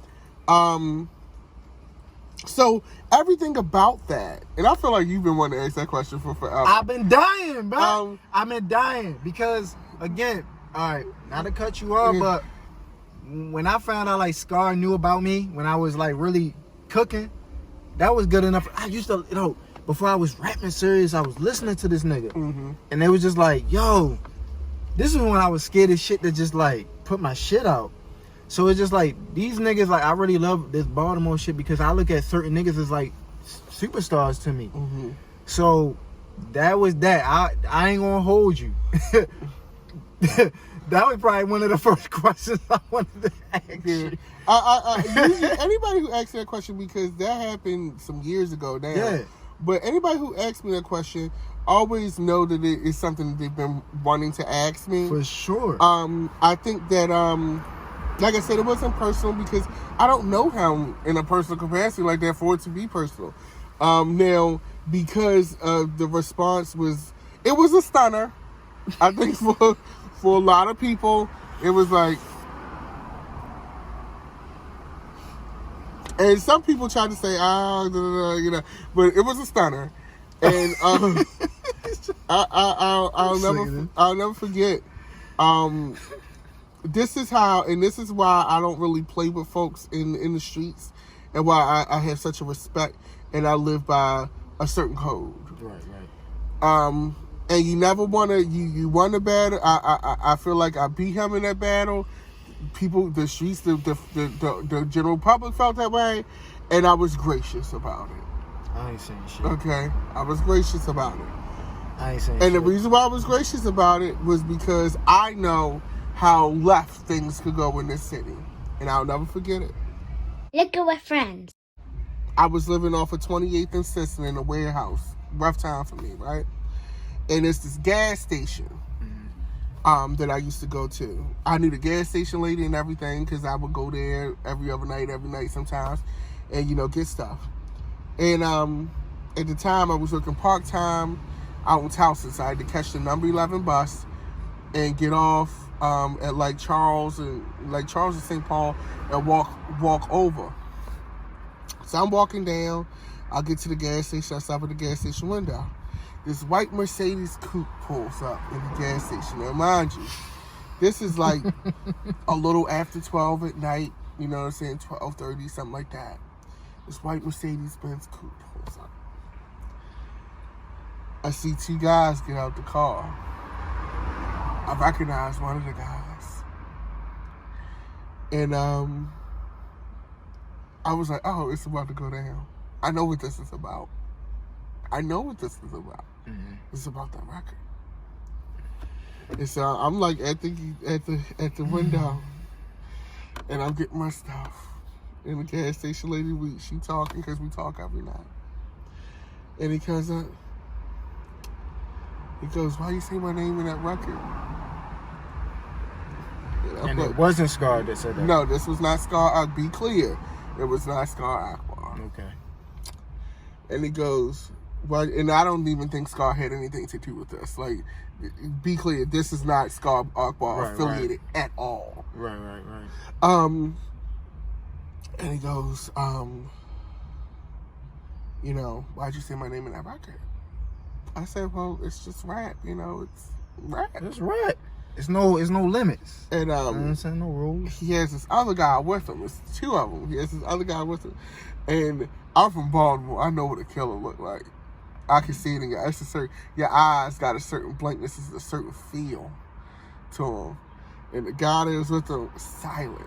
So everything about that, and I feel like you've been wanting to ask that question for forever. I've been dying, bro. I've been dying because, again, all right, not to cut you off, but when I found out like Scar knew about me when I was like really cooking, that was good enough. I used to, before I was rapping serious, I was listening to this nigga, and they was just like, yo, this is when I was scared as shit to just like put my shit out. So it's just like these niggas, like I really love this Baltimore shit because I look at certain niggas as like superstars to me. So that was that. I ain't gonna hold you. That was probably one of the first questions I wanted to ask you. Usually anybody who asks that question, because that happened some years ago now. Yeah. But anybody who asks me that question always know that it is something that they've been wanting to ask me. For sure. I think that like I said, it wasn't personal because I don't know him in a personal capacity like that for it to be personal. Now, because the response was a stunner. I think for a lot of people, it was like, and some people tried to say, but it was a stunner, and I'll never forget. This is how, and this is why I don't really play with folks in the streets, and why I have such a respect, and I live by a certain code. Right. And you never want to, you won the battle. I feel like I beat him in that battle. People, the streets, the general public felt that way. And I was gracious about it. I ain't saying shit. Okay? I was gracious about it. I ain't saying And shit. the reason why I was gracious about it was because I know how left things could go in this city. And I'll never forget it. Liquor with friends. I was living off of 28th and Sisson in a warehouse. Rough time for me, right? And it's this gas station that I used to go to. I knew the gas station lady and everything because I would go there every night sometimes and, get stuff. And at the time, I was working part-time out in Towson, so I had to catch the number 11 bus and get off at Charles and St. Paul and walk over. So I'm walking down. I'll get to the gas station. I stop at the gas station window. This white Mercedes coupe pulls up in the gas station. Now, mind you, this is like a little after 12 at night. You know what I'm saying? 12:30, something like that. This white Mercedes-Benz coupe pulls up. I see two guys get out the car. I recognize one of the guys. And I was like, oh, it's about to go down. I know what this is about. Mm-hmm. It's about that record. And so I'm like at the window, and I'm getting my stuff. And the gas station lady, she talking because we talk every night. And he comes up. He goes, why you say my name in that record? And it wasn't Scar that said that? No, this was not Scar. I'll be clear. It was not Scar Akbar. Okay. And he goes, well, and I don't even think Scar had anything to do with this. Like, be clear, this is not Scar Akbar affiliated at all. Right. And he goes, why'd you say my name in that record? I said, well, it's just rap, it's rap. It's rap. It's no limits. And I'm saying no rules. He has this other guy with him. It's two of them. He has this other guy with him. And I'm from Baltimore. I know what a killer look like. I can see it in your eyes. Your eyes got a certain blankness, a certain feel to them. And the guy that was with him, silent.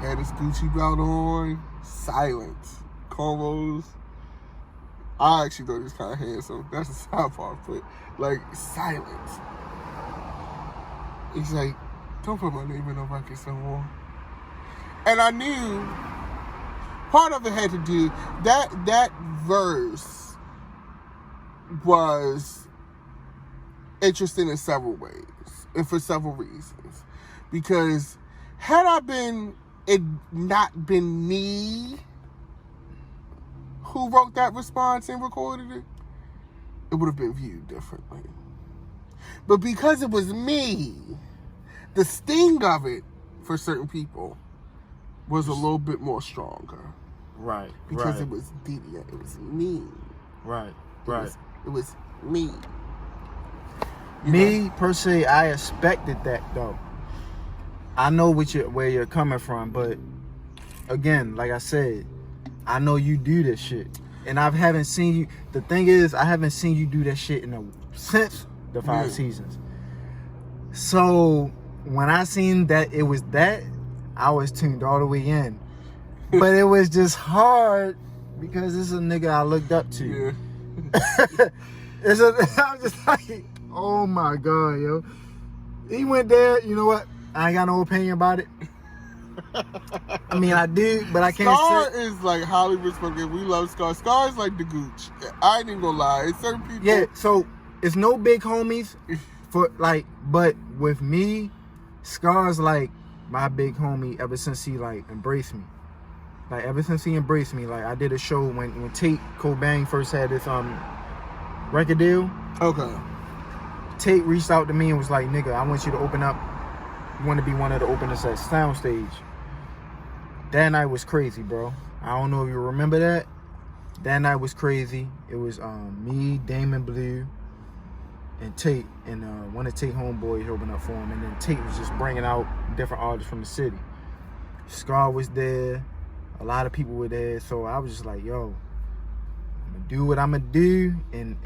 Had his Gucci belt on, silent. Cornrows. I actually thought he was kind of handsome. That's the side part, but silent. He's like, don't put my name in no record no more. And I knew part of it had to do, that verse was interesting in several ways and for several reasons. Because had it not been me who wrote that response and recorded it, it would have been viewed differently. But because it was me, the sting of it for certain people was a little bit more stronger. Right. Because it was DDM. It was me. Right. It was me. Me, per se, I expected that, though. I know where you're coming from, but again, like I said, I know you do this shit. And I haven't seen you. The thing is, I haven't seen you do that shit since the 5 seasons. So when I seen that it was that, I was tuned all the way in. But it was just hard because this is a nigga I looked up to. Yeah. I was just like, oh my God, yo. He went there, you know what? I ain't got no opinion about it. I mean, I do, but I can't Scar say. is like Hollywood's fucking. We love Scar. Scar is like the gooch. I ain't even gonna lie. It's certain people. Yeah, so it's no big homies but with me, Scar's like my big homie ever since he embraced me. Ever since he embraced me, I did a show when Tate Cobain first had this record deal. Okay. Tate reached out to me and was like, nigga, I want you to open up. You want to be one of the openers at Soundstage. That night was crazy, bro. I don't know if you remember that. That night was crazy. It was me, Damon Blue, and Tate, and one of Tate homeboys opened up for him. And then Tate was just bringing out different artists from the city. Scar was there. A lot of people were there. So I was just like, yo, I'm going do what I'm gonna do, and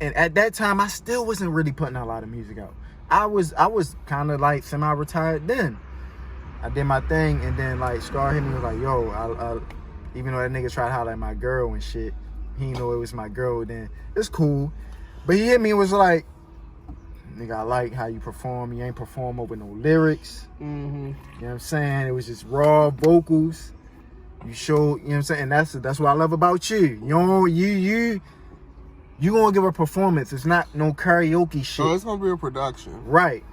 at that time I still wasn't really putting a lot of music out. I was kind of like semi-retired then. I did my thing, and then like Scar hit me, was like, yo, I even though that nigga tried to holler at my girl and shit, he didn't know it was my girl. Then it's cool, but he hit me and was like, nigga, I like how you perform. You ain't perform over no lyrics. Mm-hmm. You know what I'm saying? It was just raw vocals. You showed, you know what I'm saying? And that's what I love about you. You gonna give a performance. It's not no karaoke shit. Oh, it's gonna be a production. Right.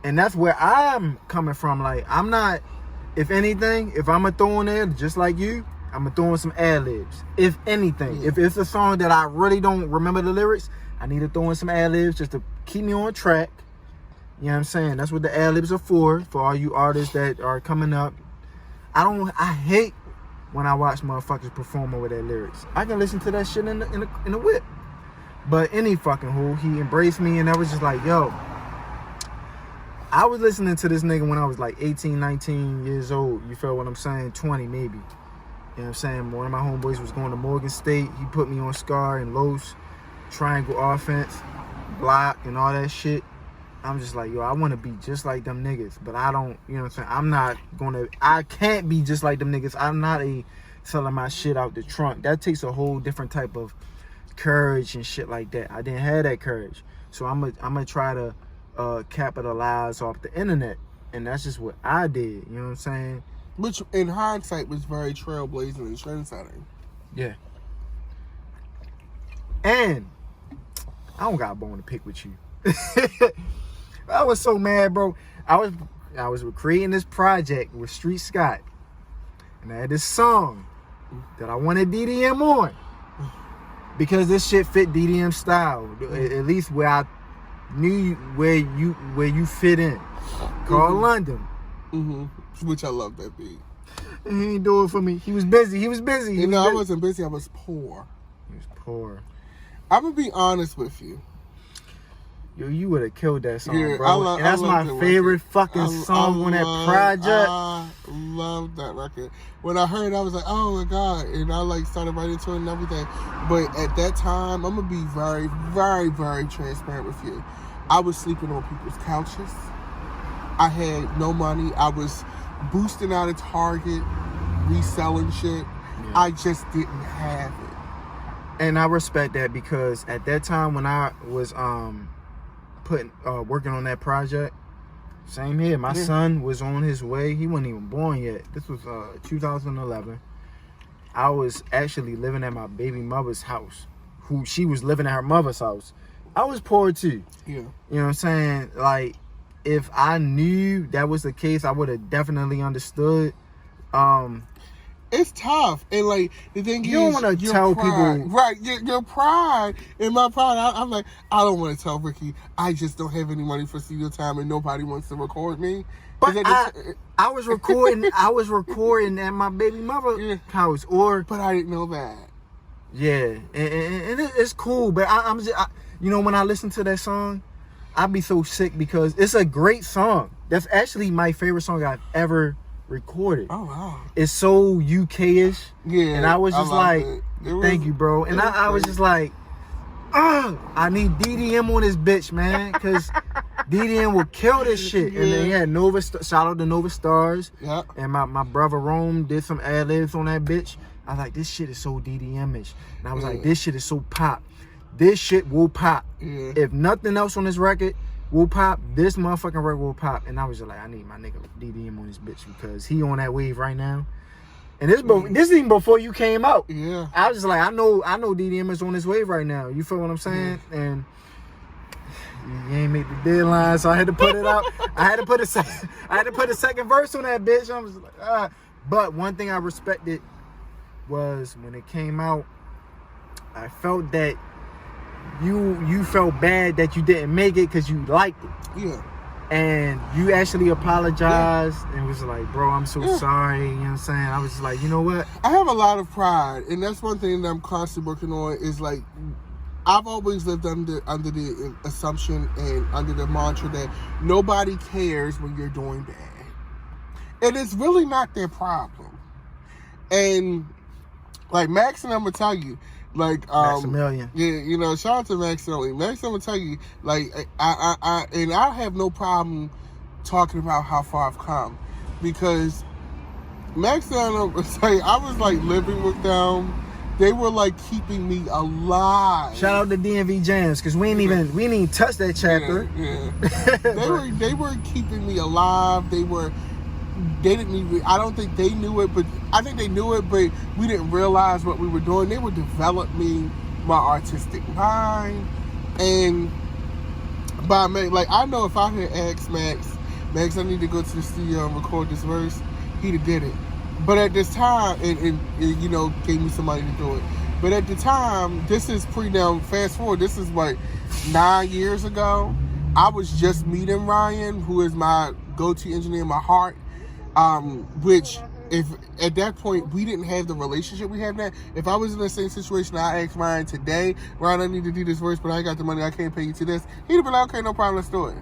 And that's where I'm coming from. Like, I'm not, if anything, if I'm gonna throw in there, just like you, I'm gonna throw in some ad-libs. If anything. Yeah. If it's a song that I really don't remember the lyrics, I need to throw in some ad-libs just to keep me on track. You know what I'm saying? That's what the ad-libs are for all you artists that are coming up. I hate when I watch motherfuckers perform over their lyrics. I can listen to that shit in the whip. But any fucking who, he embraced me, and I was just like, yo, I was listening to this nigga when I was like 18, 19 years old. You feel what I'm saying? 20 maybe. You know what I'm saying? One of my homeboys was going to Morgan State. He put me on Scar and Los, triangle offense, block, and all that shit. I'm just like, yo, I want to be just like them niggas, but I don't, you know what I'm saying? I can't be just like them niggas. I'm not selling my shit out the trunk. That takes a whole different type of courage and shit like that. I didn't have that courage. So I'm gonna try to capitalize off the internet. And that's just what I did, you know what I'm saying? Which, in hindsight, was very trailblazing and trendsetting. Yeah. And I don't got a bone to pick with you. I was so mad, bro. I was creating this project with Street Scott, and I had this song that I wanted DDM on because this shit fit DDM style, at least where I knew where you fit in. Called London. Mm-hmm. Which I love that beat. And he ain't do it for me. He was busy. I wasn't busy. I was poor. He was poor. I'm gonna be honest with you. Yo, you would have killed that song, Yeah, bro. And that's my favorite fucking song on that project. I love that record. When I heard it, I was like, oh my God. And I like started writing to it and everything. But at that time, I'm going to be very, very, very transparent with you. I was sleeping on people's couches. I had no money. I was boosting out of Target, reselling shit. Yeah. I just didn't have it. And I respect that because at that time when I was working on that project, same here. My son was on his way. He wasn't even born yet. This was 2011. I was actually living at my baby mother's house. She was living at her mother's house. I was poor too. Yeah. You know what I'm saying? Like, if I knew that was the case, I would have definitely understood. It's tough, and like the thing is, you don't want to tell people, right? Your pride, and my pride. I'm like, I don't want to tell Rickie. I just don't have any money for studio time, and nobody wants to record me. But I was recording. I was recording at my baby mother's house, but I didn't know that. Yeah, and it's cool. But I'm just, you know, when I listen to that song, I be so sick because it's a great song. That's actually my favorite song I've ever recorded. Oh wow. It's so UK-ish. Yeah. And I was just like, thank you, bro. And I was just like, I need DDM on this bitch, man. Cause DDM will kill this shit. Yeah. And then he had Nova, shout out to Nova Stars. Yeah. And my brother Rome did some ad-libs on that bitch. I was like, this shit is so DDM-ish. And I was like, this shit is so pop. This shit will pop. Yeah. If nothing else on this record will pop, this motherfucking record will pop. And I was just like, I need my nigga DDM on this bitch because he on that wave right now. And this is even before you came out. Yeah. I was just like, I know DDM is on this wave right now. You feel what I'm saying? Yeah. And you ain't make the deadline, so I had to put it out. I had to put a second verse on that bitch. I was like, But one thing I respected was when it came out, I felt that you felt bad that you didn't make it because you liked it. Yeah. And you actually apologized and was like, bro, I'm so sorry. You know what I'm saying? I was just like, you know what? I have a lot of pride, and that's one thing that I'm constantly working on is like, I've always lived under the assumption and under the mantra that nobody cares when you're doing bad. And it's really not their problem. And like Max and I'm going to tell you, Like Maximilian. Yeah, you know, shout out to Maximilian. Maximilian will tell you, like, I have no problem talking about how far I've come, because Maximilian will say I was like living with them. They were like keeping me alive. Shout out to DMV Jams, because we ain't even touched that chapter. Yeah. They were keeping me alive. They didn't even, I don't think they knew it, but I think they knew it, but we didn't realize what we were doing. They were developing my artistic mind. And like, I know if I had asked Max, I need to go to the studio and record this verse, he'd have did it. But at this time, and you know, gave me some money to do it. But at the time, this is now, fast forward, this is like 9 years ago. I was just meeting Ryan, who is my go-to engineer in my heart. Which, if at that point we didn't have the relationship we have now, if I was in the same situation, I asked Ryan today, Ryan, I need to do this verse, but I got the money, I can't pay you to this, he'd be like, okay, no problem, let's do it.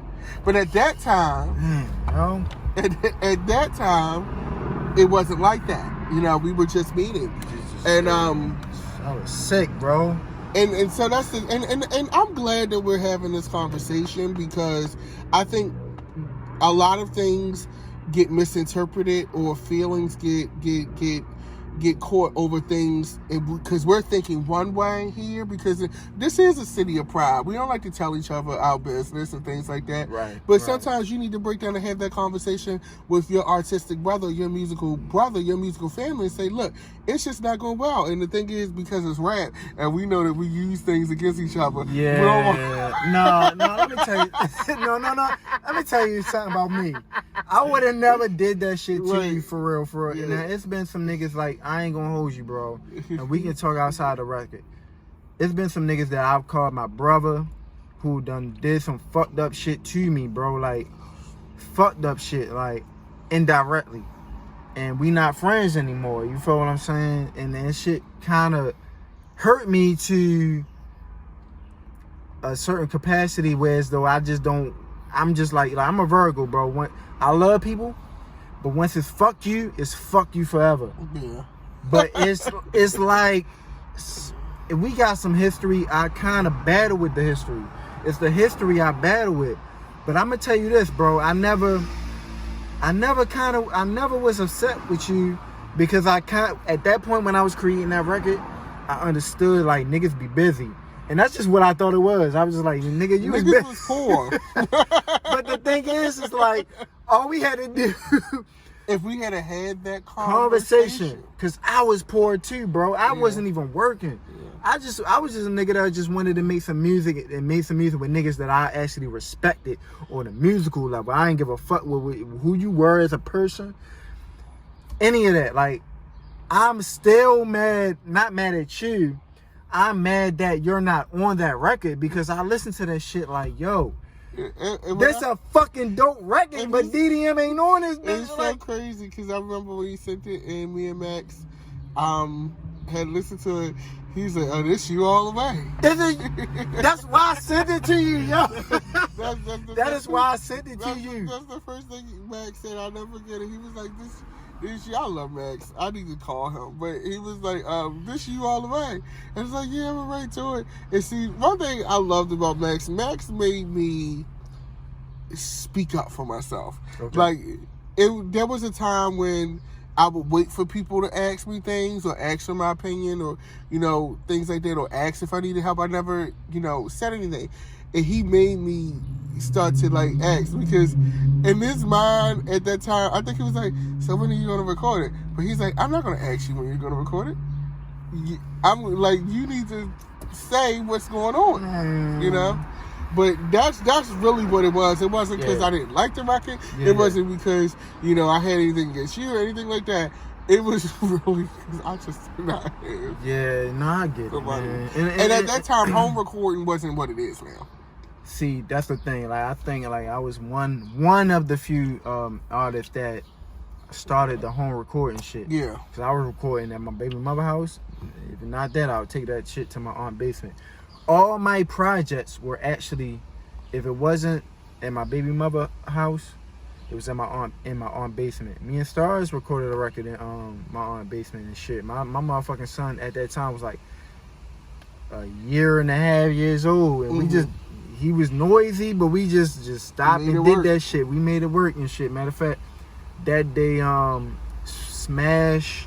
But at that time, at that time, it wasn't like that. You know, we were just meeting, and I was sick, bro. And so that's the, and I'm glad that we're having this conversation, because I think a lot of things get misinterpreted, or feelings get caught over things, because we're thinking one way here, because this is a city of pride. We don't like to tell each other our business and things like that. Right. But sometimes you need to break down and have that conversation with your artistic brother, your musical family, and say, look, it's just not going well. And the thing is, because it's rap, and we know that we use things against each other. Yeah. No, let me tell you. No. Let me tell you something about me. I would have never did that shit to you, for real. Yeah. Now, it's been some niggas, like, I ain't gonna hold you, bro. And we can talk outside the record. It's been some niggas that I've called my brother, who did some fucked up shit to me, bro. Like, fucked up shit, like, indirectly. And we not friends anymore. You feel what I'm saying? And that shit kind of hurt me to a certain capacity, where as though I just don't, I'm just like I'm a Virgo, bro. When I love people, but once it's fuck you forever. Yeah. But it's like, if we got some history, I kind of battle with the history. It's the history I battle with. But I'm gonna tell you this, bro. I never was upset with you, because at that point when I was creating that record, I understood, like, niggas be busy. And that's just what I thought it was. I was just like, nigga, you Niggas was was poor. But the thing is, it's like, all we had to do, if we had had that conversation, because I was poor too, bro. I wasn't even working. Yeah. I was just a nigga that just wanted to make some music, and made some music with niggas that I actually respected on a musical level. I ain't give a fuck with who you were as a person, any of that. Like, I'm still mad, not mad at you. I'm mad that you're not on that record, because I listened to that shit like, yo, that's a fucking dope record, but DDM ain't on this bitch. It's so crazy, because I remember when you sent it, and me and Max had listened to it. He's like, oh, this you all the way. That's why I sent it to you, yo. That is why I sent it to you. That's the first thing Max said. I'll never forget it. He was like, this y'all love Max. I need to call him. But he was like, this you all the way. And it's like, yeah, I'm right to it. And see, one thing I loved about Max made me speak up for myself. Okay. Like, there was a time when I would wait for people to ask me things, or ask for my opinion, or, you know, things like that, or ask if I needed help. I never, you know, said anything. And he made me start to, like, ask, because in his mind at that time, I think he was like, so when are you going to record it? But he's like, I'm not going to ask you when you're going to record it. I'm like, you need to say what's going on, you know? But that's really what it was. It wasn't because I didn't like the record. It wasn't because, you know, I had anything against you or anything like that. It was really because I just did not have. Yeah, no, I get it, man. And at that time, home recording wasn't what it is now. See, that's the thing. Like, I think, like, I was one of the few artists that started the home recording shit. Yeah. Because I was recording at my baby mother house. If not that, I would take that shit to my aunt's basement. All my projects were actually, if it wasn't at my baby mother house, it was in my aunt basement. Me and Stars recorded a record in my aunt basement and shit. My motherfucking son at that time was like a year and a half years old, and we just, he was noisy, but we just stopped and did that shit. We made it work and shit. Matter of fact, that day, Smash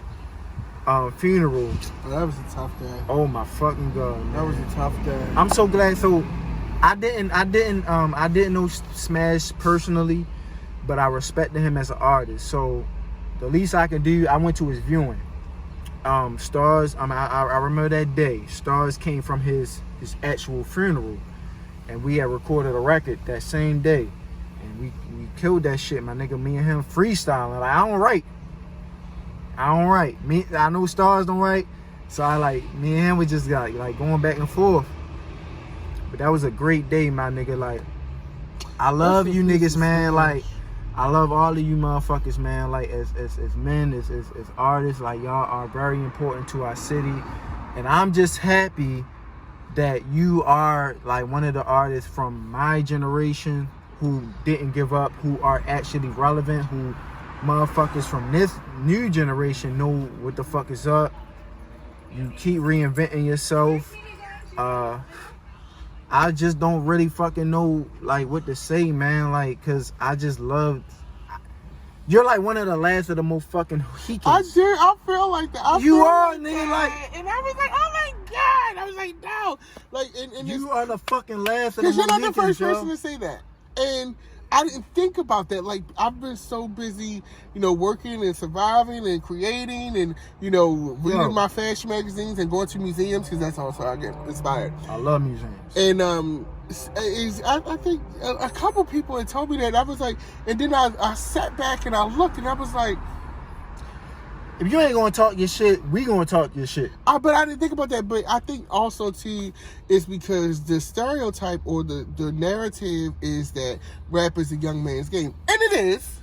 funeral. Oh, that was a tough day. Oh my fucking god, man. That was a tough day. I'm so glad. So I didn't know Smash personally, but I respected him as an artist. So the least I could do, I went to his viewing. Stars, I remember that day. Stars came from his actual funeral, and we had recorded a record that same day, and we killed that shit, my nigga. Me and him freestyling. Like, I don't write. I know Stars don't write, so me and him we just got like going back and forth. But that was a great day, my nigga. Like, I love you niggas, man. Like, I love all of you motherfuckers, man. Like, as men, as artists, like, y'all are very important to our city. And I'm just happy that you are, like, one of the artists from my generation who didn't give up, who are actually relevant, who motherfuckers from this new generation know what the fuck is up. You keep reinventing yourself. I just don't really fucking know, like, what to say, man. Like, cause I just love. You're like one of the last of the most fucking Hikins. I feel like that. You are, nigga. Like, and I was like, oh my god. I was like, no. Like, and you are the fucking last of the most most Hikins. Because you're not the first person to say that. And I didn't think about that. Like, I've been so busy, working and surviving and creating and, reading my fashion magazines and going to museums, because that's also how I get inspired. I love museums. And I think a couple people had told me that. I was like, and then I sat back and I looked and I was like, if you ain't gonna talk your shit, we gonna talk your shit. But I didn't think about that. But I think also too is because the stereotype or the narrative is that rap is a young man's game, and it is.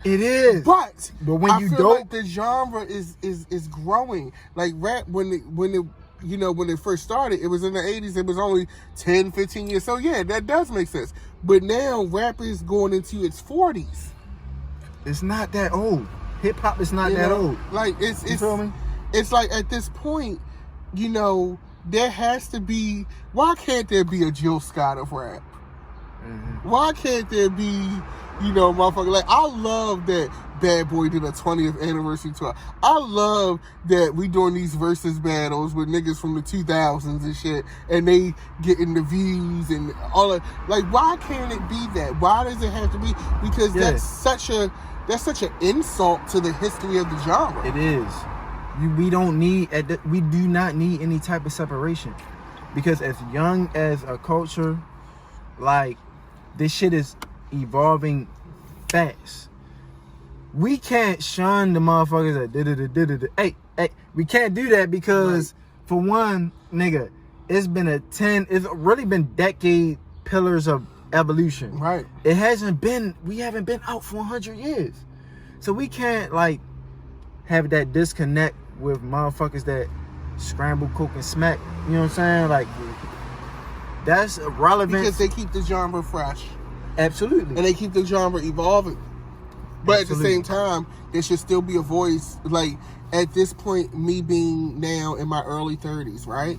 It is. But when I you feel don't, like the genre is growing. Like, rap when it first started, it was in the 80s. It was only 10, 15 years. So yeah, that does make sense. But now rap is going into its 40s. It's not that old. Hip hop is not that old. Like, it's you feel me? It's like, at this point, there has to be. Why can't there be a Jill Scott of rap? Mm-hmm. Why can't there be, motherfucker? Like, I love that Bad Boy did a 20th anniversary tour. I love that we doing these versus battles with niggas from the 2000s and shit, and they getting the views and all that. Like, why can't it be that? Why does it have to be? Because that's such an insult to the history of the genre. It is. We do not need any type of separation, because as young as a culture, like, this shit is evolving fast. We can't shun the motherfuckers that hey, we can't do that because, for one, nigga, it's really been decade pillars of evolution. Right. We haven't been out for 100 years. So we can't, like, have that disconnect with motherfuckers that scramble, coke, and smack. You know what I'm saying? Like, that's relevant. Because they keep the genre fresh. Absolutely. And they keep the genre evolving. But At the same time, there should still be a voice. Like, at this point, me being now in my early 30s, right?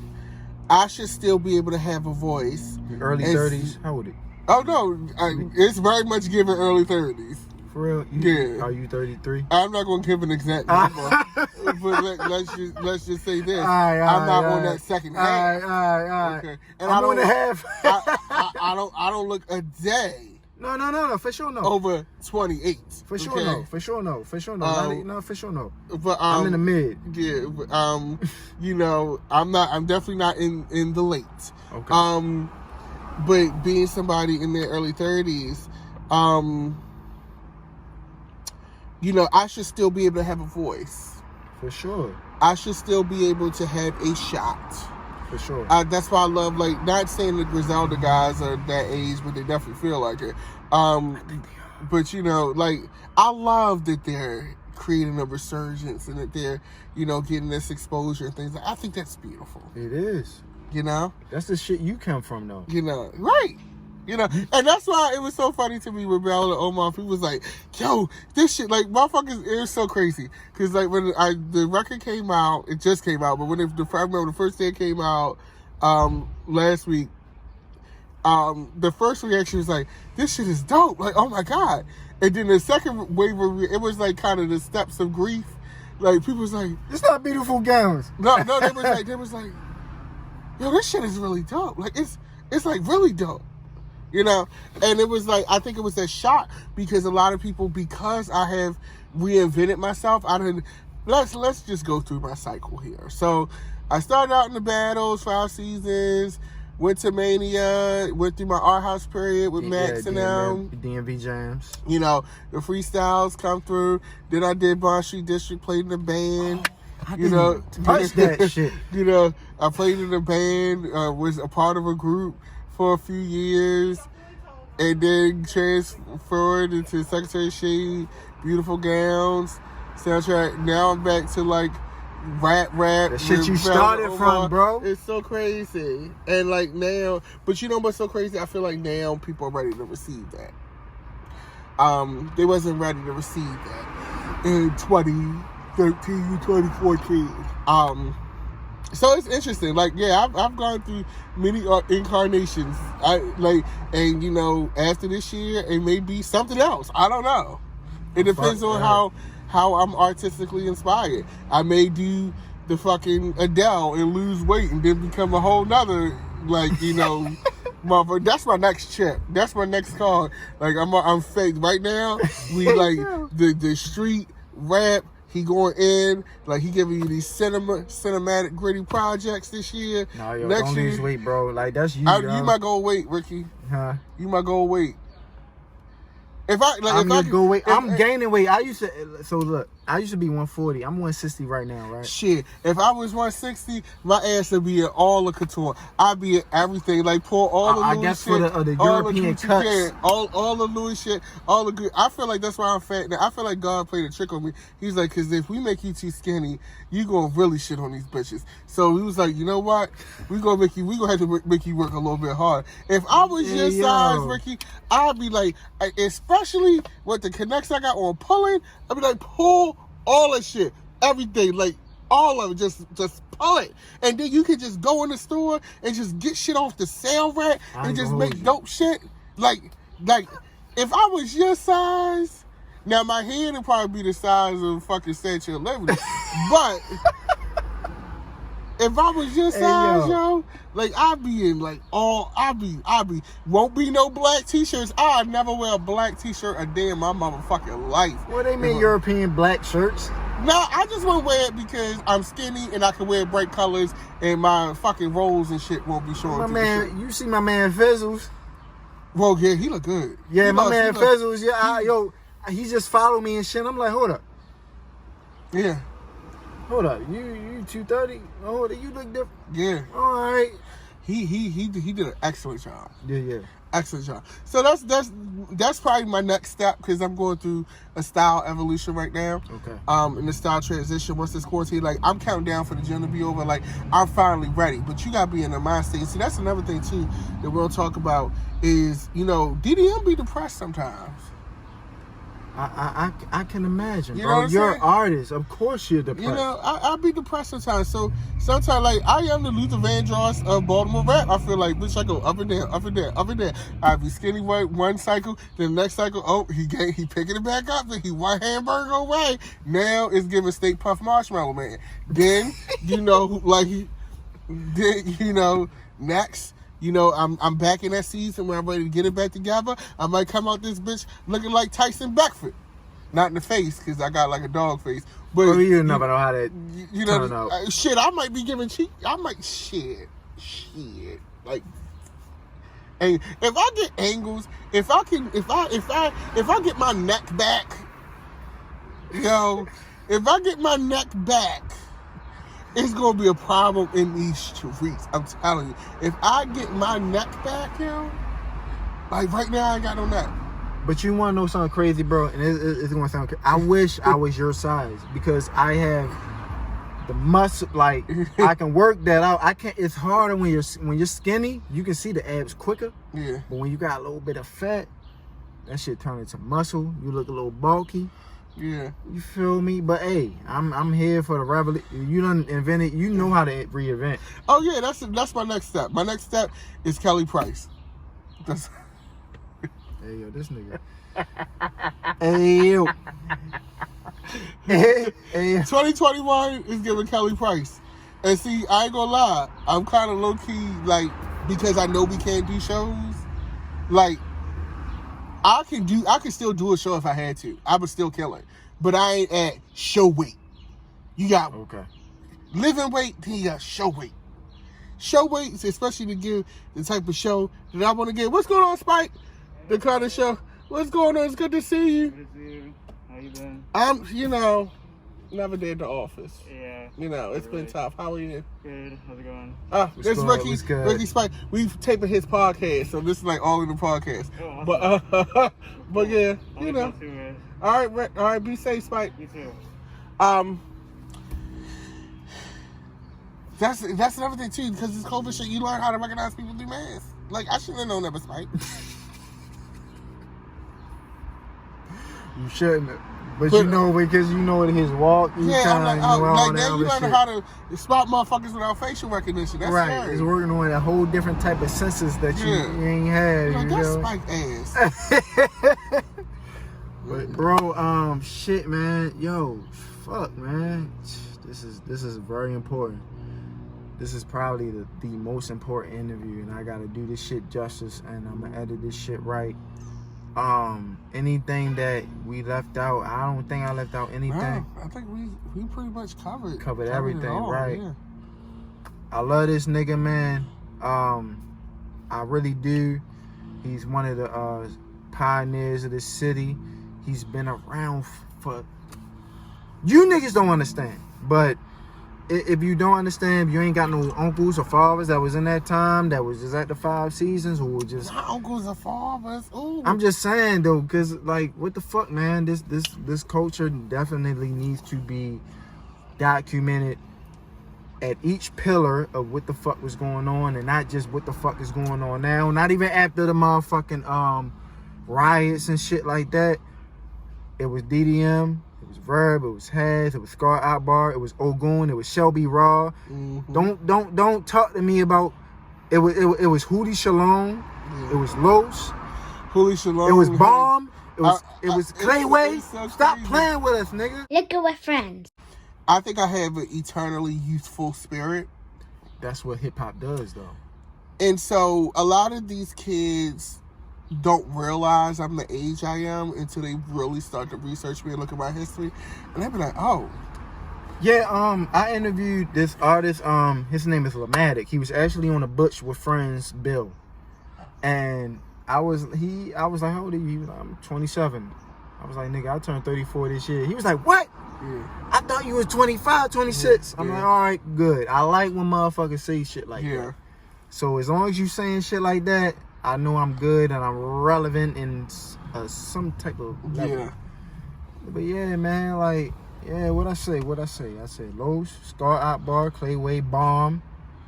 I should still be able to have a voice. Your early 30s? How old are you? Oh, no. It's very much given early 30s. For real? Yeah. Are you 33? I'm not going to give an exact number. But let's just say this. I'm not on that second half. All right. Okay. And I'm on the half. I don't look a day. No, for sure no. Over 28. For sure okay? no. For sure no. For sure no. But I'm in the mid. Yeah. I'm definitely not in the late. Okay. But being somebody in their early 30s, I should still be able to have a voice. For sure. I should still be able to have a shot. For sure. That's why I love, like, not saying the Griselda guys are that age, but they definitely feel like it. But, like, I love that they're creating a resurgence and that they're, getting this exposure and things. I think that's beautiful. It is. That's the shit you come from, though. Right. And that's why it was so funny to me with Ballad of Omar. People was like, yo, this shit, like, motherfuckers, it was so crazy. Because, like, when the record came out, it just came out, but I remember the first day it came out, last week. The first reaction was like, this shit is dope. Like, oh my God. And then the second wave of it was like kind of the steps of grief. Like, people was like, it's not beautiful gowns. No, they was like, yo, this shit is really dope. Like, it's like really dope. You know? And it was like, I think it was a shock because a lot of people, because I have reinvented myself, let's just go through my cycle here. So I started out in the battles, 5 seasons, went to Mania, went through my art house period with Max and them. DMV jams. You know, the freestyles come through. Then I did Bond Street District, played in the band. I didn't touch that shit. You know, I played in the band, was a part of a group for a few years, and then transferred into Secretary Shade, Beautiful Gowns, soundtrack. Now I'm back to like rap. The shit you started from, bro. It's so crazy. And like now, but you know what's so crazy? I feel like now people are ready to receive that. They wasn't ready to receive that in 2013, 2014. So it's interesting. Like, yeah, I've gone through many incarnations. And you know, after this year, it may be something else. I don't know. It depends on how I'm artistically inspired. I may do the fucking Adele and lose weight and then become a whole nother, like, you know, motherfucker. That's my next chip. That's my next card. Like, I'm fake. Right now, we like the street rap. He going in, like, he giving you these cinematic gritty projects this year. No, yo, next don't year, lose weight, bro. Like, that's you, you might go weight, Ricky. Huh? You might go weight. I'm gaining weight. I used to be 140. I'm 160 right now, right? Shit, if I was 160, my ass would be at all the couture. I'd be at everything. Like, pour all the Louis shit. I guess for the European cuts. All the Louis shit, all the good. I feel like that's why I'm fat now. I feel like God played a trick on me. He's like, because if we make you too skinny, you gonna really shit on these bitches. So he was like, you know what? We gonna have to make you work a little bit hard. If I was your size, Ricky, I'd be like, especially with the connects I got on pulling, I'd be like, pull all that shit, everything, like all of it, just pull it, and then you can just go in the store and just get shit off the sale rack and just make dope shit. Like if I was your size, now my head would probably be the size of fucking Statue of Liberty, but if I was your size, yo, like, I'd be in, like, won't be no black t-shirts. I'd never wear a black t-shirt a day in my motherfucking life. What they mean, European black shirts? No, I just won't wear it because I'm skinny and I can wear bright colors and my fucking rolls and shit won't be showing. My man, you see my man Fizzles? Well, yeah, he look good. Yeah, my man Fizzles, he just followed me and shit. I'm like, hold up. Yeah. Hold up, you 230? Oh, you look different. Yeah. All right. He did an excellent job. Yeah. Excellent job. So that's probably my next step because I'm going through a style evolution right now. Okay. In the style transition, once this quarantine, like, I'm counting down for the gym to be over. Like, I'm finally ready. But you gotta be in the mind state. See, that's another thing too that we'll talk about is, you know, DDM be depressed sometimes. I can imagine, you bro. Know You're an artist. Of course you're depressed. You know, I be depressed sometimes. So sometimes, like, I am the Luther Vandross of Baltimore rap. I feel like, bitch, I go up and down, up and down, up and down. I be skinny one cycle, then the next cycle, oh, he picking it back up, then he one hamburger away. Now it's giving steak puff marshmallow man. Then, you know, like, next, you know, I'm back in that season where I'm ready to get it back together. I might come out this bitch looking like Tyson Beckford. Not in the face, because I got like a dog face. But you never know how that turn out. Shit, I might be giving cheek. I might, shit. Like, and if I get angles, if I get my neck back, yo, if I get my neck back, it's gonna be a problem in these streets. I'm telling you. If I get my neck back, yo, like right now I ain't got no neck. But you want to know something crazy, bro? And it's gonna sound crazy. I wish I was your size because I have the muscle. Like, I can work that out. I can't. It's harder when you're skinny. You can see the abs quicker. Yeah. But when you got a little bit of fat, that shit turn into muscle. You look a little bulky. Yeah. You feel me? But hey, I'm here for the revolution. You done invented. You know how to reinvent. Oh yeah, that's my next step. My next step is Kelly Price. That's. Hey yo, this nigga. Hey yo. Hey, 2021 is giving Kelly Price. And see, I ain't gonna lie, I'm kind of low key like, because I know we can't do shows. Like, I can still do a show if I had to. I would still kill it, but I ain't at show weight. You got living weight, then you got show weight. Show weight, especially to give the type of show that I want to give. What's going on, Spike? The kind of show. What's going on? It's good to see you. Good to see you. How you been? I'm, never did the office. Yeah. It's been tough. How are you? Good. How's it going? This is Rickie Spike. We've taping his podcast, so this is like all in the podcast. Oh, But yeah, All right, be safe, Spike. You too. That's another thing too, because this COVID shit, you learn how to recognize people through masks. Like, I shouldn't have known that was Spike. You shouldn't have. But you know, because you know his walk, you I'm like, now you learn shit. how to spot motherfuckers without facial recognition. That's right. scary. It's working on a whole different type of senses that you ain't had. Like, you that's know? Spike ass. But bro, shit, man, yo, fuck, man, this is very important. This is probably the most important interview, and I gotta do this shit justice, and I'm gonna edit this shit right. Anything that we left out, I don't think I left out anything. No, I think we pretty much covered everything, all, right? Yeah. I love this nigga, man. I really do. He's one of the pioneers of this city. He's been around for. You niggas don't understand, but if you don't understand, if you ain't got no uncles or fathers that was in that time, that was just at the 5 Seasons, who were just not uncles or fathers. Ooh. I'm just saying though, cause like, what the fuck, man? This culture definitely needs to be documented at each pillar of what the fuck was going on, and not just what the fuck is going on now. Not even after the motherfucking riots and shit like that. It was DDM. It was Verb, it was Haz, it was Scar Akbar, it was Ogun, it was Shelby Raw. Mm-hmm. Don't talk to me about it was Hootie Shalom, it was Los, Hootie Shalom, it was Bomb, it was Clayway. So Stop crazy. playing with us, nigga. Liquor with friends. I think I have an eternally youthful spirit. That's what hip hop does, though. And so a lot of these kids don't realize I'm the age I am until they really start to research me and look at my history, and they be like, "Oh, yeah." I interviewed this artist. His name is Lamatic. He was actually on a Butch with Friends bill, and I was like, "How old are you?" He was like, "I'm 27." I was like, "Nigga, I turned 34 this year." He was like, "What?" yeah, I thought you was 25, 26. I'm like, all right, good. I like when motherfuckers say shit like that. So as long as you saying shit like that, I know I'm good and I'm relevant in some type of level. Yeah. But yeah, man, like, yeah, what I say? I said Los, Scar Akbar, Clayway, Bomb,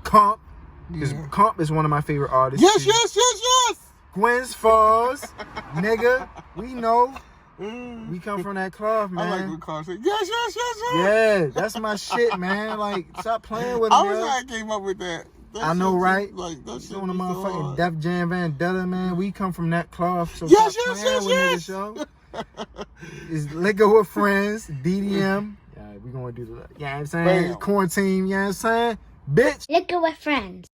Comp. Because Comp is one of my favorite artists. Yes. Gwen's Falls, nigga, we know. We come from that cloth, man. I like when Carl said, yes. Yeah, that's my shit, man. Like, stop playing with me. I was glad I came up with that. I know, right? Like, that shit On the was so motherfucking hard. Def Jam Vendetta, man. We come from that cloth. So Yes. stop playing with niggas, yo. It's Liquor with Friends, DDM. Yeah, we gonna do the, you know what I'm saying? Bam. Quarantine, you know what I'm saying? Bitch. Liquor with friends.